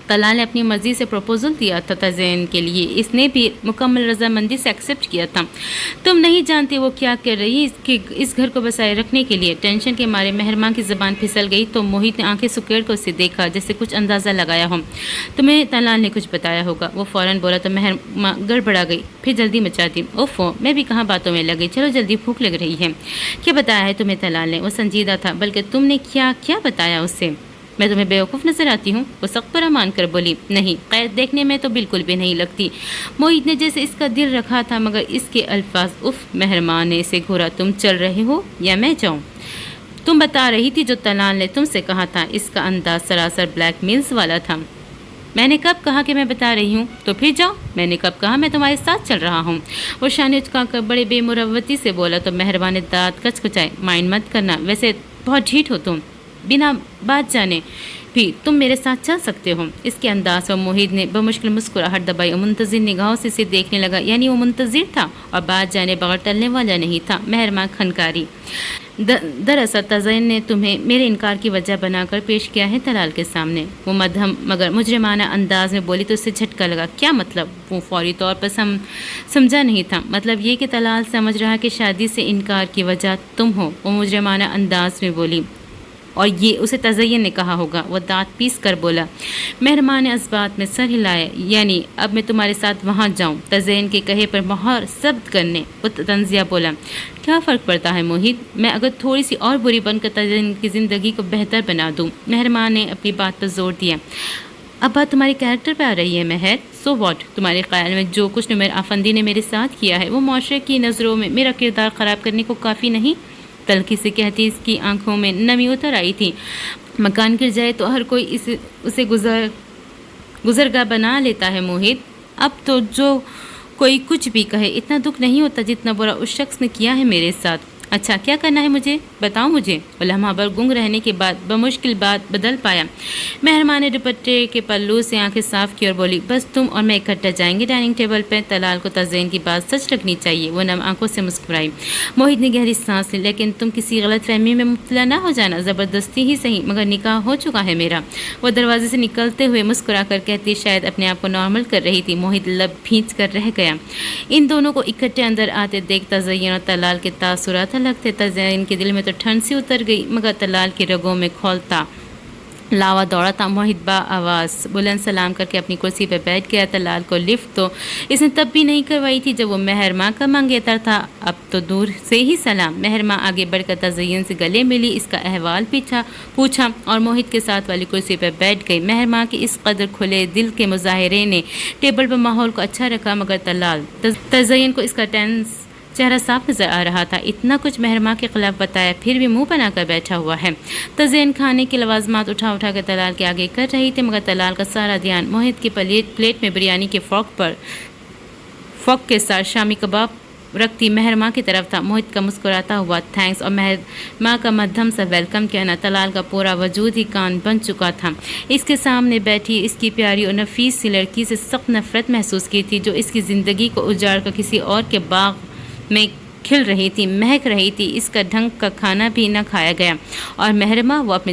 طلال نے اپنی مرضی سے پروپوزل دیا تھا تزئین کے لیے، اس نے بھی مکمل رضامندی سے ایکسیپٹ کیا تھا۔ تم نہیں جانتی وہ کیا کر رہی اس گھر کو بسائے رکھنے کے لیے۔ ٹینشن کے مارے مہربان کی زبان پھسل گئی تو موہت نے آنکھیں سکیڑ کر اسے دیکھا جیسے کچھ اندازہ لگایا ہو۔ تمہیں طلال نے کچھ بتایا ہوگا، وہ فوراً بولا تو مہربان گڑبڑا گئی، پھر جلدی مچاتی اوفو میں بھی کہاں باتوں میں لگ گئی، چلو جلدی بھوک لگ رہی ہے۔ کیا بتایا ہے تمہیں طلال نے؟ وہ سنجیدہ تھا۔ بلکہ تم نے کیا بتایا اسے؟ میں تمہیں بیوقوف نظر آتی ہوں؟ وہ سخت پر مان کر بولی نہیں، قید دیکھنے میں تو بالکل بھی نہیں لگتی۔ موہت نے جیسے اس کا دل رکھا تھا مگر اس کے الفاظ مہربان نے اسے گھورا۔ تم چل رہے ہو یا میں جاؤں؟ تم بتا رہی تھی جو طلال نے تم سے کہا تھا۔ اس کا انداز سراسر بلیک میلز والا تھا۔ میں نے کب کہا کہ میں بتا رہی ہوں؟ تو پھر جاؤ۔ میں نے کب کہا میں تمہارے ساتھ چل رہا ہوں؟ وہ شانے اچکا کر بڑے بے مروتی سے بولا تو مہربان نے دانت کچکچائے۔ مائنڈ مت کرنا، ویسے بہت ڈھیٹ ہو تم، بنا بات جانے بھی تم میرے ساتھ چل سکتے ہو۔ اس کے انداز پر موہت نے بمشکل مسکراہٹ دبائی اور منتظر نگاہوں سے اسے دیکھنے لگا، یعنی وہ منتظر تھا اور بات جانے بغیر ٹلنے والا نہیں تھا۔ مہربان کھنکاری۔ دراصل تزئین نے تمہیں میرے انکار کی وجہ بنا کر پیش کیا ہے طلال کے سامنے۔ وہ مدھم مگر مجرمانہ انداز میں بولی تو اسے جھٹکا لگا۔ کیا مطلب؟ وہ فوری طور پر سمجھا نہیں تھا۔ مطلب یہ کہ طلال سمجھ رہا کہ شادی سے انکار کی وجہ تم ہو۔ وہ مجرمانہ انداز میں بولی اور یہ اسے تزئین نے کہا ہوگا۔ وہ دانت پیس کر بولا۔ مہربان نے اس بات میں سر ہلایا، یعنی اب میں تمہارے ساتھ وہاں جاؤں تزئین کے کہے پر مہر ثبت کرنے؟ وہ تنزیہ بولا۔ کیا فرق پڑتا ہے موہت؟ میں اگر تھوڑی سی اور بری بن کر تزئین کی زندگی کو بہتر بنا دوں؟ مہربان نے اپنی بات پر زور دیا۔ اب بات تمہارے کیریکٹر پہ آ رہی ہے مہر۔ So what? تمہارے خیال میں جو کچھ نمیر آفندی نے میرے ساتھ کیا ہے وہ معاشرے کی نظروں میں میرا کردار خراب کرنے کو کافی نہیں؟ تلخی سے کہتی اس کی آنکھوں میں نمی اتر آئی تھی۔ مکان گر جائے تو ہر کوئی اسے گزرگاہ بنا لیتا ہے موہت۔ اب تو جو کوئی کچھ بھی کہے اتنا دکھ نہیں ہوتا جتنا برا اس شخص نے کیا ہے میرے ساتھ۔ اچھا کیا کرنا ہے مجھے؟ بتاؤ مجھے۔ وہ لمحہ بھر گنگ رہنے کے بعد بمشکل بات بدل پایا۔ مہربان نے دوپٹے کے پلو سے آنکھیں صاف کی اور بولی بس تم اور میں اکٹھا جائیں گے ڈائننگ ٹیبل پہ۔ طلال کو تزئین کی بات سچ لگنی چاہیے۔ وہ نم آنکھوں سے مسکرائی۔ موہت نے گہری سانس لی۔ لیکن تم کسی غلط فہمی میں مبتلا نہ ہو جانا، زبردستی ہی صحیح مگر نکاح ہو چکا ہے میرا۔ وہ دروازے سے نکلتے ہوئے مسکرا کر کہتی شاید اپنے آپ کو نارمل کر رہی تھی۔ موہت لب بھینچ کر رہ گیا۔ ان دونوں کو اکٹھے اندر آتے دیکھ تزئین اور طلال کے تاثرات الگ تھے۔ تزئین کے دل میں تو ٹھنڈ سی اتر گئی مگر طلال کی رگوں میں کھولتا لاوا دوڑا تھا۔ موہت با آواز بلند سلام کر کے اپنی کرسی پہ بیٹھ گیا۔ طلال کو لفٹ تو اس نے تب بھی نہیں کروائی تھی جب وہ مہرماں کا منگیتر تھا، اب تو دور سے ہی سلام۔ مہرماں آگے بڑھ کر تزئین سے گلے ملی، اس کا احوال پوچھا اور موہت کے ساتھ والی کرسی پہ بیٹھ گئی۔ مہرماں کے اس قدر کھلے دل کے مظاہرے نے ٹیبل پر ماحول کو اچھا رکھا مگر تزئین کو اس کا ٹینس چہرہ صاف نظر آ رہا تھا۔ اتنا کچھ مہرماں کے خلاف بتایا پھر بھی منہ بنا کر بیٹھا ہوا ہے۔ تزئین کھانے کے لوازمات اٹھا کر طلال کے آگے کر رہی تھی مگر طلال کا سارا دھیان موہت کی پلیٹ میں بریانی کے فوک کے ساتھ شامی کباب رکھتی مہرماں کی طرف تھا۔ موہت کا مسکراتا ہوا تھینکس اور مہرماں کا مدھم سا ویلکم کہنا طلال کا پورا وجود ہی کان بن چکا تھا۔ اس کے سامنے بیٹھی اس کی پیاری اور نفیس سی لڑکی سے سخت نفرت محسوس کی تھی جو اس کی زندگی کو اجاڑ کر کسی اور کے باغ میں کھل رہی تھی، مہک رہی تھی۔ اس کا ڈھنگ کا کھانا بھی نہ کھایا گیا اور مہرماں وہ اپنے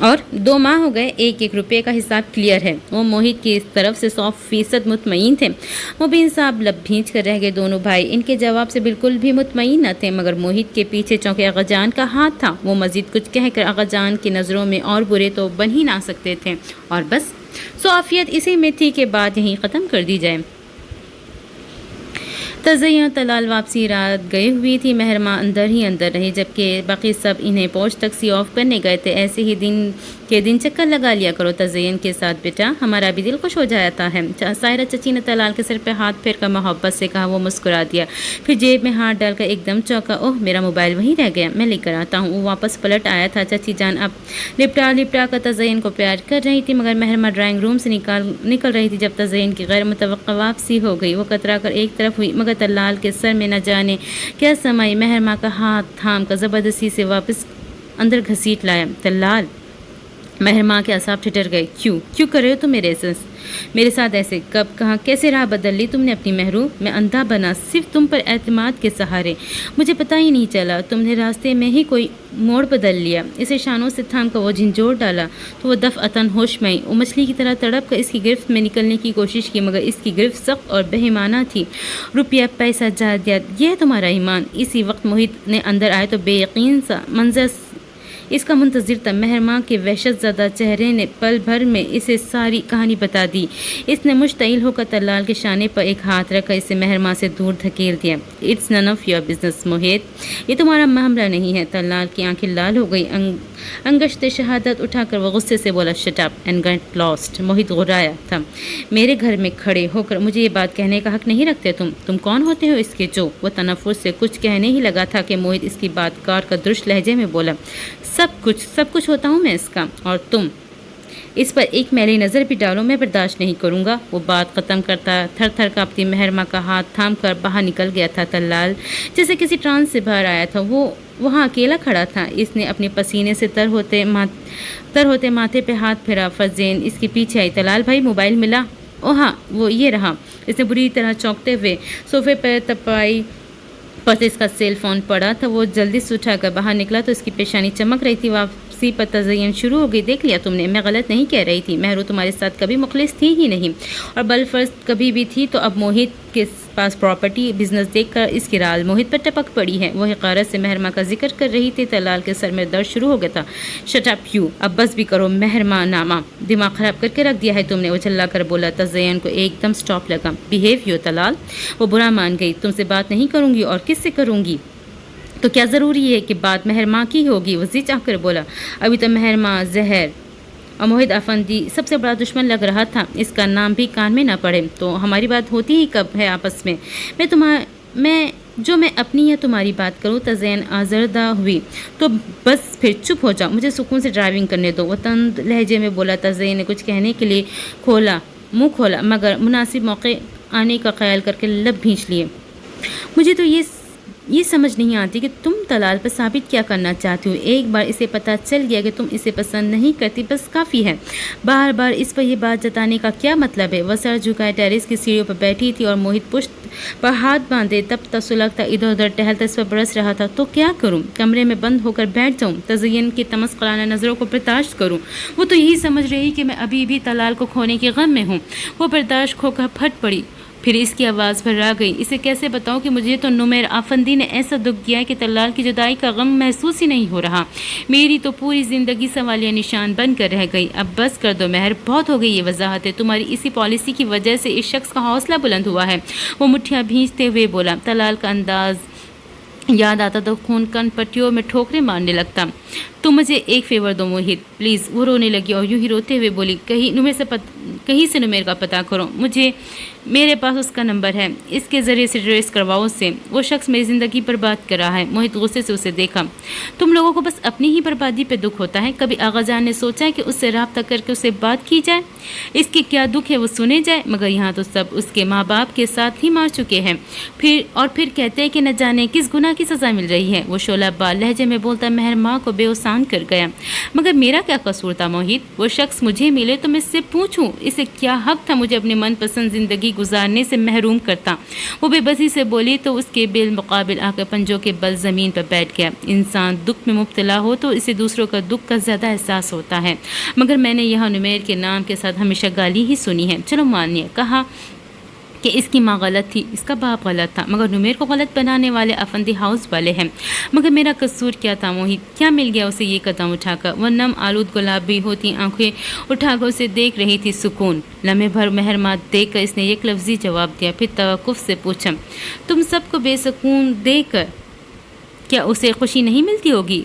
اور 2 ماہ ہو گئے، 1 روپے کا حساب کلیئر ہے۔ وہ موہت کی اس طرف سے 100% مطمئن تھے۔ مبین صاحب لب بھینچ کر رہ گئے۔ دونوں بھائی ان کے جواب سے بالکل بھی مطمئن نہ تھے، مگر موہت کے پیچھے چونکہ آغا جان کا ہاتھ تھا، وہ مزید کچھ کہہ کر آغا جان کی نظروں میں اور برے تو بن ہی نہ سکتے تھے، اور بس عافیت اسی میں تھی کہ بات یہیں ختم کر دی جائے۔ تزین طلال واپسی رات گئے ہوئی تھی۔ مہرماں اندر ہی اندر رہی، جبکہ باقی سب انہیں پہنچ تک سی آف کرنے گئے تھے۔ ایسے ہی دن کے دن چکر لگا لیا کرو تزین کے ساتھ بیٹا، ہمارا بھی دل خوش ہو جاتا ہے۔ ساحرہ چچی نے طلال کے سر پہ ہاتھ پھیر کر محبت سے کہا۔ وہ مسکرا دیا، پھر جیب میں ہاتھ ڈال کر ایک دم چونکا۔ اوہ، میرا موبائل وہیں رہ گیا، میں لے کر آتا ہوں۔ وہ واپس پلٹ آیا تھا۔ چچی جان اب لپٹا کر تزین کو پیار کر رہی تھی، مگر مہرماں ڈرائنگ روم سے نکل رہی تھی جب تزین کی غیر متوقع واپسی ہو گئی۔ وہ کترا کر ایک طرف ہوئی، مگر طلال کے سر میں نہ جانے کیا سمائی مہرماں کا ہاتھ تھام کر زبردستی سے واپس اندر گھسیٹ لایا۔ طلال، مہرماں کے اعصاب ٹھٹر گئے۔ کیوں کر رہے ہو تم میرے ساتھ ایسے؟ کب، کہاں، کیسے راہ بدل لی تم نے اپنی مہرو؟ میں اندھا بنا صرف تم پر اعتماد کے سہارے، مجھے پتہ ہی نہیں چلا تم نے راستے میں ہی کوئی موڑ بدل لیا۔ اسے شانوں سے تھام کر وہ جھنجھوڑ ڈالا تو وہ دفعتاً ہوش میں آئی۔ وہ مچھلی کی طرح تڑپ کر اس کی گرفت میں نکلنے کی کوشش کی، مگر اس کی گرفت سخت اور بےایمانہ تھی۔ روپیہ، پیسہ، جائیداد، یہ ہے تمہارا ایمان؟ اسی وقت موہت نے اندر آئے تو بے یقین سا منظر اس کا منتظر تھا۔ مہرماں کے وحشت زدہ چہرے نے پل بھر میں اسے ساری کہانی بتا دی۔ اس نے مشتعل ہو کر طلال کے شانے پر ایک ہاتھ رکھ کر اسے مہرماں سے دور دھکیل دیا۔ It's none of your business Mohit, یہ تمہارا معاملہ نہیں ہے۔ طلال کی آنکھیں لال ہو گئی۔ انگشت شہادت اٹھا کر وہ غصے سے بولا، shut up and get lost. Mohit غرایا تھا، میرے گھر میں کھڑے ہو کر مجھے یہ بات کہنے کا حق نہیں رکھتے تم کون ہوتے ہو اس کے جو؟ وہ تنفر سے کچھ کہنے ہی لگا تھا کہ موہت اس کی بات کاٹ کر درست لہجے میں بولا، سب کچھ ہوتا ہوں میں اس کا، اور تم اس پر ایک میلی نظر بھی ڈالو میں برداشت نہیں کروں گا۔ وہ بات ختم کرتا تھر تھر کانپتی مہرماں کا ہاتھ تھام کر باہر نکل گیا تھا۔ طلال جیسے کسی ٹرانس سے باہر آیا تھا، وہ وہاں اکیلا کھڑا تھا۔ اس نے اپنے پسینے سے تر ہوتے ماتھے پہ ہاتھ پھیرا۔ فرزین اس کے پیچھے آئی۔ طلال بھائی، موبائل ملا؟ او ہاں، وہ یہ رہا۔ اس نے بری طرح چونکتے ہوئے صوفے پر تپائی پر اس کا سیل فون پڑا تھا۔ وہ جلدی سے اٹھا کر باہر نکلا تو اس کی پیشانی چمک رہی تھی۔ واپسی پر تزین شروع ہو گئی۔ دیکھ لیا تم نے، میں غلط نہیں کہہ رہی تھی، مہرو تمہارے ساتھ کبھی مخلص تھی ہی نہیں، اور بالفرض کبھی بھی تھی تو اب موہت کے پاس پراپرٹی بزنس دیکھ کر اس کی رال موہت پر ٹپک پڑی ہے۔ وہ حقارت سے مہرماں کا ذکر کر رہی تھی۔ طلال کے سر میں درد شروع ہو گیا تھا۔ شٹ اپ یو، اب بس بھی کرو مہرماں نامہ، دماغ خراب کر کے رکھ دیا ہے تم نے، وہ چلا کر بولا۔ تزین کو ایک دم سٹاپ لگا۔ بیہیو یو طلال، وہ برا مان گئی، تم سے بات نہیں کروں گی، اور کس سے کروں گی؟ تو کیا ضروری ہے کہ بات مہرماں کی ہوگی؟ وہ زی چاہ کر بولا۔ ابھی تو مہرماں زہر اور موہت افندی سب سے بڑا دشمن لگ رہا تھا، اس کا نام بھی کان میں نہ پڑے تو ہماری بات ہوتی ہی کب ہے آپس میں؟ میں اپنی یا تمہاری بات کروں؟ تزین آزردہ ہوئی۔ تو بس پھر چپ ہو جاؤ، مجھے سکون سے ڈرائیونگ کرنے دو، وہ تند لہجے میں بولا۔ تزین نے کچھ کہنے کے لیے منہ کھولا، مگر مناسب موقع آنے کا خیال کر کے لب بھینچ لیے۔ مجھے تو یہ سمجھ نہیں آتی کہ تم طلال پر ثابت کیا کرنا چاہتی ہو؟ ایک بار اسے پتہ چل گیا کہ تم اسے پسند نہیں کرتی، بس کافی ہے۔ بار بار اس پر یہ بات جتانے کا کیا مطلب ہے؟ وہ سر جھکائے ٹیرس کی سیڑھیوں پر بیٹھی تھی اور موہت پشت پر ہاتھ باندھے تپتا سلگتا ادھر ادھر ٹہلتا اس پر برس رہا تھا۔ تو کیا کروں؟ کمرے میں بند ہو کر بیٹھ جاؤں، تزین کی تمسخرانہ نظروں کو برداشت کروں؟ وہ تو یہی سمجھ رہی کہ میں ابھی بھی طلال کو کھونے کے غم میں ہوں۔ وہ برداشت کھو کر پھٹ پڑی، پھر اس کی آواز بھرا گئی۔ اسے کیسے بتاؤں کہ مجھے تو نمیر آفندی نے ایسا دکھ دیا ہے کہ طلال کی جدائی کا غم محسوس ہی نہیں ہو رہا۔ میری تو پوری زندگی سوالیہ نشان بن کر رہ گئی۔ اب بس کر دو مہر، بہت ہو گئی یہ وضاحتیں، تمہاری اسی پالیسی کی وجہ سے اس شخص کا حوصلہ بلند ہوا ہے۔ وہ مٹھیاں بھینچتے ہوئے بولا۔ طلال کا انداز یاد آتا تو خون کن پٹیوں میں ٹھوکریں مارنے لگتا۔ تم مجھے ایک فیور دو موہت پلیز۔ وہ رونے لگی اور یوں ہی روتے ہوئے بولی، کہیں سے نمیر کا پتہ کرو، میرے پاس اس کا نمبر ہے، اس کے ذریعے سے ٹریس کرواؤ اس سے، وہ شخص میری زندگی برباد کر رہا ہے۔ موہت غصے سے اسے دیکھا۔ تم لوگوں کو بس اپنی ہی بربادی پہ دکھ ہوتا ہے، کبھی آغا جان نے سوچا ہے کہ اس سے رابطہ کر کے اسے بات کی جائے، اس کے کیا دکھ ہے وہ سنے جائے؟ مگر یہاں تو سب اس کے ماں باپ کے ساتھ ہی مار چکے ہیں، پھر کہتے ہیں کہ نہ جانے کس گناہ کی سزا مل رہی ہے۔ وہ شعلہ بال لہجے میں بولتا مہر ماں کو بے اوسان کر گیا۔ مگر میرا کیا قصور تھا موہت؟ وہ شخص مجھے ملے تو میں اس سے پوچھوں، اسے کیا حق تھا مجھے اپنی من پسند زندگی زندگی گزارنے سے محروم کرتا۔ وہ بے بسی سے بولی تو اس کے بالمقابل آ کر پنجوں کے بل زمین پر بیٹھ گیا۔ انسان دکھ میں مبتلا ہو تو اسے دوسروں کا دکھ کا زیادہ احساس ہوتا ہے، مگر میں نے یہاں نمیر کے نام کے ساتھ ہمیشہ گالی ہی سنی ہے۔ چلو مانیے، کہا کہ اس کی ماں غلط تھی، اس کا باپ غلط تھا، مگر نمیر کو غلط بنانے والے افندی ہاؤس والے ہیں۔ مگر میرا قصور کیا تھا موہت؟ کیا مل گیا اسے یہ قدم اٹھا کر؟ وہ نم آلود گلابی ہوتی آنکھیں اٹھا کر اسے دیکھ رہی تھی۔ سکون لمحے بھر مہرماں دیکھ کر اس نے ایک لفظی جواب دیا، پھر توقف سے پوچھا، تم سب کو بے سکون دیکھ کر کیا اسے خوشی نہیں ملتی ہوگی؟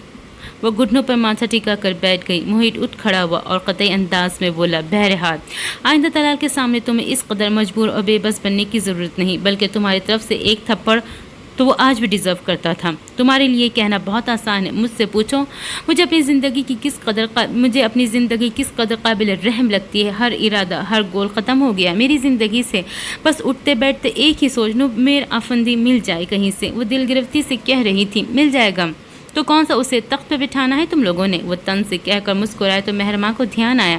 وہ گھٹنوں پر ماتھا ٹکا کر بیٹھ گئی۔ موہت اٹھ کھڑا ہوا اور قطعی انداز میں بولا، بہرحال آئندہ طلال کے سامنے تمہیں اس قدر مجبور اور بے بس بننے کی ضرورت نہیں، بلکہ تمہاری طرف سے ایک تھپڑ تو وہ آج بھی ڈیزرو کرتا تھا۔ تمہارے لیے کہنا بہت آسان ہے، مجھ سے پوچھو مجھے اپنی زندگی کس قدر قابل رحم لگتی ہے۔ ہر ارادہ، ہر گول ختم ہو گیا میری زندگی سے۔ بس اٹھتے بیٹھتے ایک ہی سوچ، نمیر افندی مل جائے کہیں سے۔ وہ دل گرفتی سے کہہ رہی تھی، مل جائے گا تو کون سا اسے تخت پہ بٹھانا ہے تم لوگوں نے؟ وہ تن سے کہہ کر مسکرائے تو مہرماں کو دھیان آیا،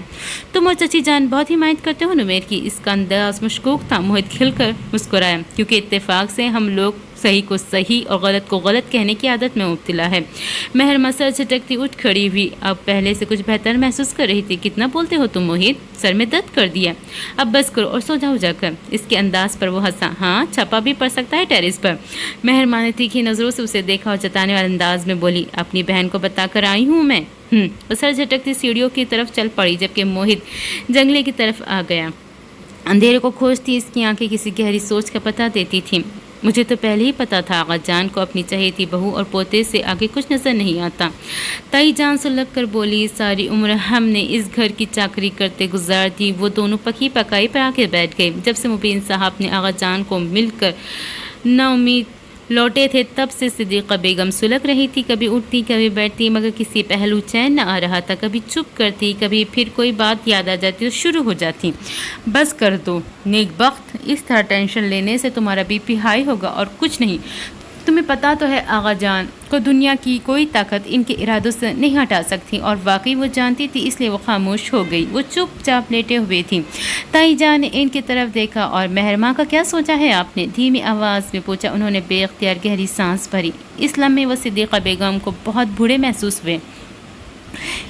تم اور چچی جان بہت حمایت کرتے ہو نمیر کی۔ اس کا انداز مشکوک تھا۔ موہت کھل کر مسکرایا، کیونکہ اتفاق سے ہم لوگ صحیح کو صحیح اور غلط کو غلط کہنے کی عادت میں مبتلا ہے۔ مہرماں سر جھٹکتی اٹھ کھڑی ہوئی، اب پہلے سے کچھ بہتر محسوس کر رہی تھی۔ کتنا بولتے ہو تم موہت، سر میں درد کر دیا، اب بس کرو اور سو جاؤ جا کر۔ اس کے انداز پر وہ ہنسا، ہاں چھپا بھی پڑ سکتا ہے ٹیرس پر۔ مہرماں نے تیکھی نظروں سے اسے دیکھا اور جتانے والے انداز میں بولی، اپنی بہن کو بتا کر آئی ہوں میں۔ وہ سر جھٹکتی سیڑھیوں کی طرف چل پڑی، جبکہ موہت جنگلے کی طرف آ گیا۔ اندھیرے کو کھوجتی اس کی آنکھیں کسی گہری سوچ کا پتہ دیتی تھیں۔ مجھے تو پہلے ہی پتا تھا آغا جان کو اپنی چہیتی بہو اور پوتے سے آگے کچھ نظر نہیں آتا۔ تائی جان سلگ کر بولی، ساری عمر ہم نے اس گھر کی چاکری کرتے گزار دی۔ وہ دونوں پکی پکائی پر آ کے بیٹھ گئے۔ جب سے مبین صاحب نے آغا جان کو مل کر نا امید لوٹے تھے، تب سے صدیقہ بیگم سلگ رہی تھی، کبھی اٹھتی کبھی بیٹھتی، مگر کسی پہلو چین نہ آ رہا تھا۔ کبھی چپ کرتی، کبھی پھر کوئی بات یاد آ جاتی تو شروع ہو جاتی، بس کر دو نیک بخت، اس طرح ٹینشن لینے سے تمہارا بی پی ہائی ہوگا اور کچھ نہیں۔ تمہیں پتا تو ہے آغا جان کو دنیا کی کوئی طاقت ان کے ارادوں سے نہیں ہٹا سکتی، اور واقعی وہ جانتی تھی، اس لیے وہ خاموش ہو گئی۔ وہ چپ چاپ لیٹے ہوئے تھی۔ تائی جان نے ان کی طرف دیکھا، اور مہرماں کا کیا سوچا ہے آپ نے؟ دھیمی آواز میں پوچھا۔ انہوں نے بے اختیار گہری سانس بھری۔ اس لمحے وہ صدیقہ بیگم کو بہت برے محسوس ہوئے۔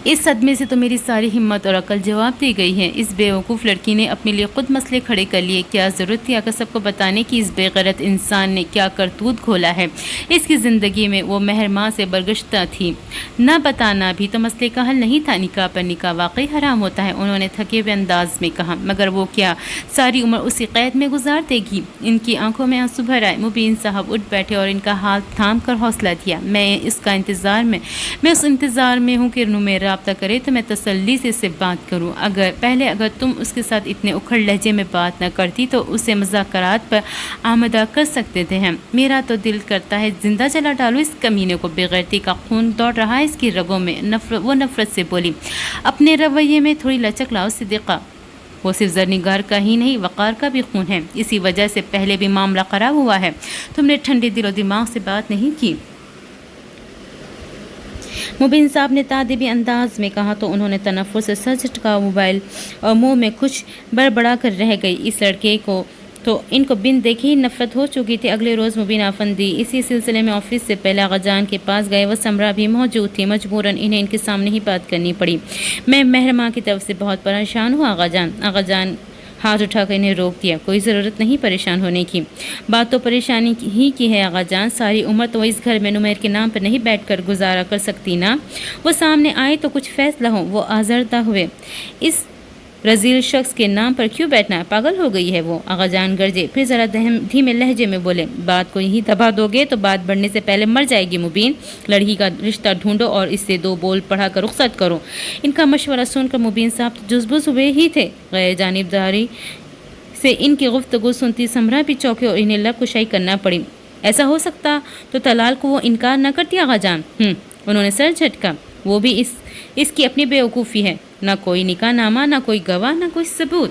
اس صدمے سے تو میری ساری ہمت اور عقل جواب دی گئی ہے۔ اس بیوقوف لڑکی نے اپنے لیے خود مسئلے کھڑے کر لیے۔ کیا ضرورت تھی آکر سب کو بتانے کی اس بے غیرت انسان نے کیا کرتوت کھولا ہے؟ اس کی زندگی میں وہ مہرماں سے برگشتہ تھی۔ نہ بتانا بھی تو مسئلے کا حل نہیں تھا۔ نکاح پر نکاح واقعی حرام ہوتا ہے، انہوں نے تھکے ہوئے انداز میں کہا، مگر وہ کیا ساری عمر اسی قید میں گزار دے گی؟ ان کی آنکھوں میں آنسو بھر آئے۔ مبین صاحب اٹھ بیٹھے اور ان کا ہاتھ تھام کر حوصلہ دیا۔ میں اس انتظار میں ہوں کہ نمیر رابطہ کرے تو میں تسلی سے اسے بات کروں۔ اگر تم اس کے ساتھ اتنے اکھڑ لہجے میں بات نہ کرتی تو اسے مذاکرات پر آمادہ کر سکتے تھے ہم۔ میرا تو دل کرتا ہے زندہ جلا ڈالو اس کمینے کو، بے غیرتی کا خون دوڑ رہا ہے اس کی رگوں میں۔ وہ نفرت سے بولی، اپنے رویے میں تھوڑی لچک لاؤ صدیقہ، وہ صرف زرنگار کا ہی نہیں وقار کا بھی خون ہے، اسی وجہ سے پہلے بھی معاملہ خراب ہوا ہے۔ تم نے ٹھنڈے دل و دماغ سے بات نہیں کی۔ مبین صاحب نے تادیبی انداز میں کہا تو انہوں نے تنفر سے سر جھٹکا، موبائل اور منہ میں کچھ بڑبڑا کر رہ گئی۔ اس لڑکے کو تو ان کو بن دیکھی ہی نفرت ہو چکی تھی۔ اگلے روز مبین افندی اسی سلسلے میں آفس سے پہلے آغا جان کے پاس گئے۔ وہ سمرا بھی موجود تھی، مجبوراً انہیں ان کے سامنے ہی بات کرنی پڑی۔ میں مہرماں کی طرف سے بہت پریشان ہوں آغا جان۔ آغا جان ہاتھ اٹھا کر انہیں روک دیا، کوئی ضرورت نہیں پریشان ہونے کی، بات تو پریشانی ہی کی ہے آغا جان۔ ساری عمر تو اس گھر میں نمیر کے نام پر نہیں بیٹھ کر گزارا کر سکتی نا، وہ سامنے آئے تو کچھ فیصلہ ہو۔ وہ آزردہ ہوئے، اس رذیل شخص کے نام پر کیوں بیٹھنا ہے؟ پاگل ہو گئی ہے وہ؟ آغا جان گرجے، پھر ذرا دھیمے لہجے میں بولے، بات کو یہی دبا دو گے تو بات بڑھنے سے پہلے مر جائے گی مبین۔ لڑکی کا رشتہ ڈھونڈو اور اس سے 2 بول پڑھا کر رخصت کرو۔ ان کا مشورہ سن کر مبین صاحب جزبز ہوئے ہی تھے۔ غیر جانبداری سے ان کی گفتگو سنتی سمرا بھی چوکے اور انہیں لب کشائی کرنا پڑی۔ ایسا ہو سکتا تو طلال کو وہ انکار نہ کرتی آغا جان؟ انہوں نے سر جھٹکا، وہ بھی اس کی اپنی بیوقوفی ہے، نہ کوئی نکاح نامہ، نہ کوئی گواہ، نہ کوئی ثبوت۔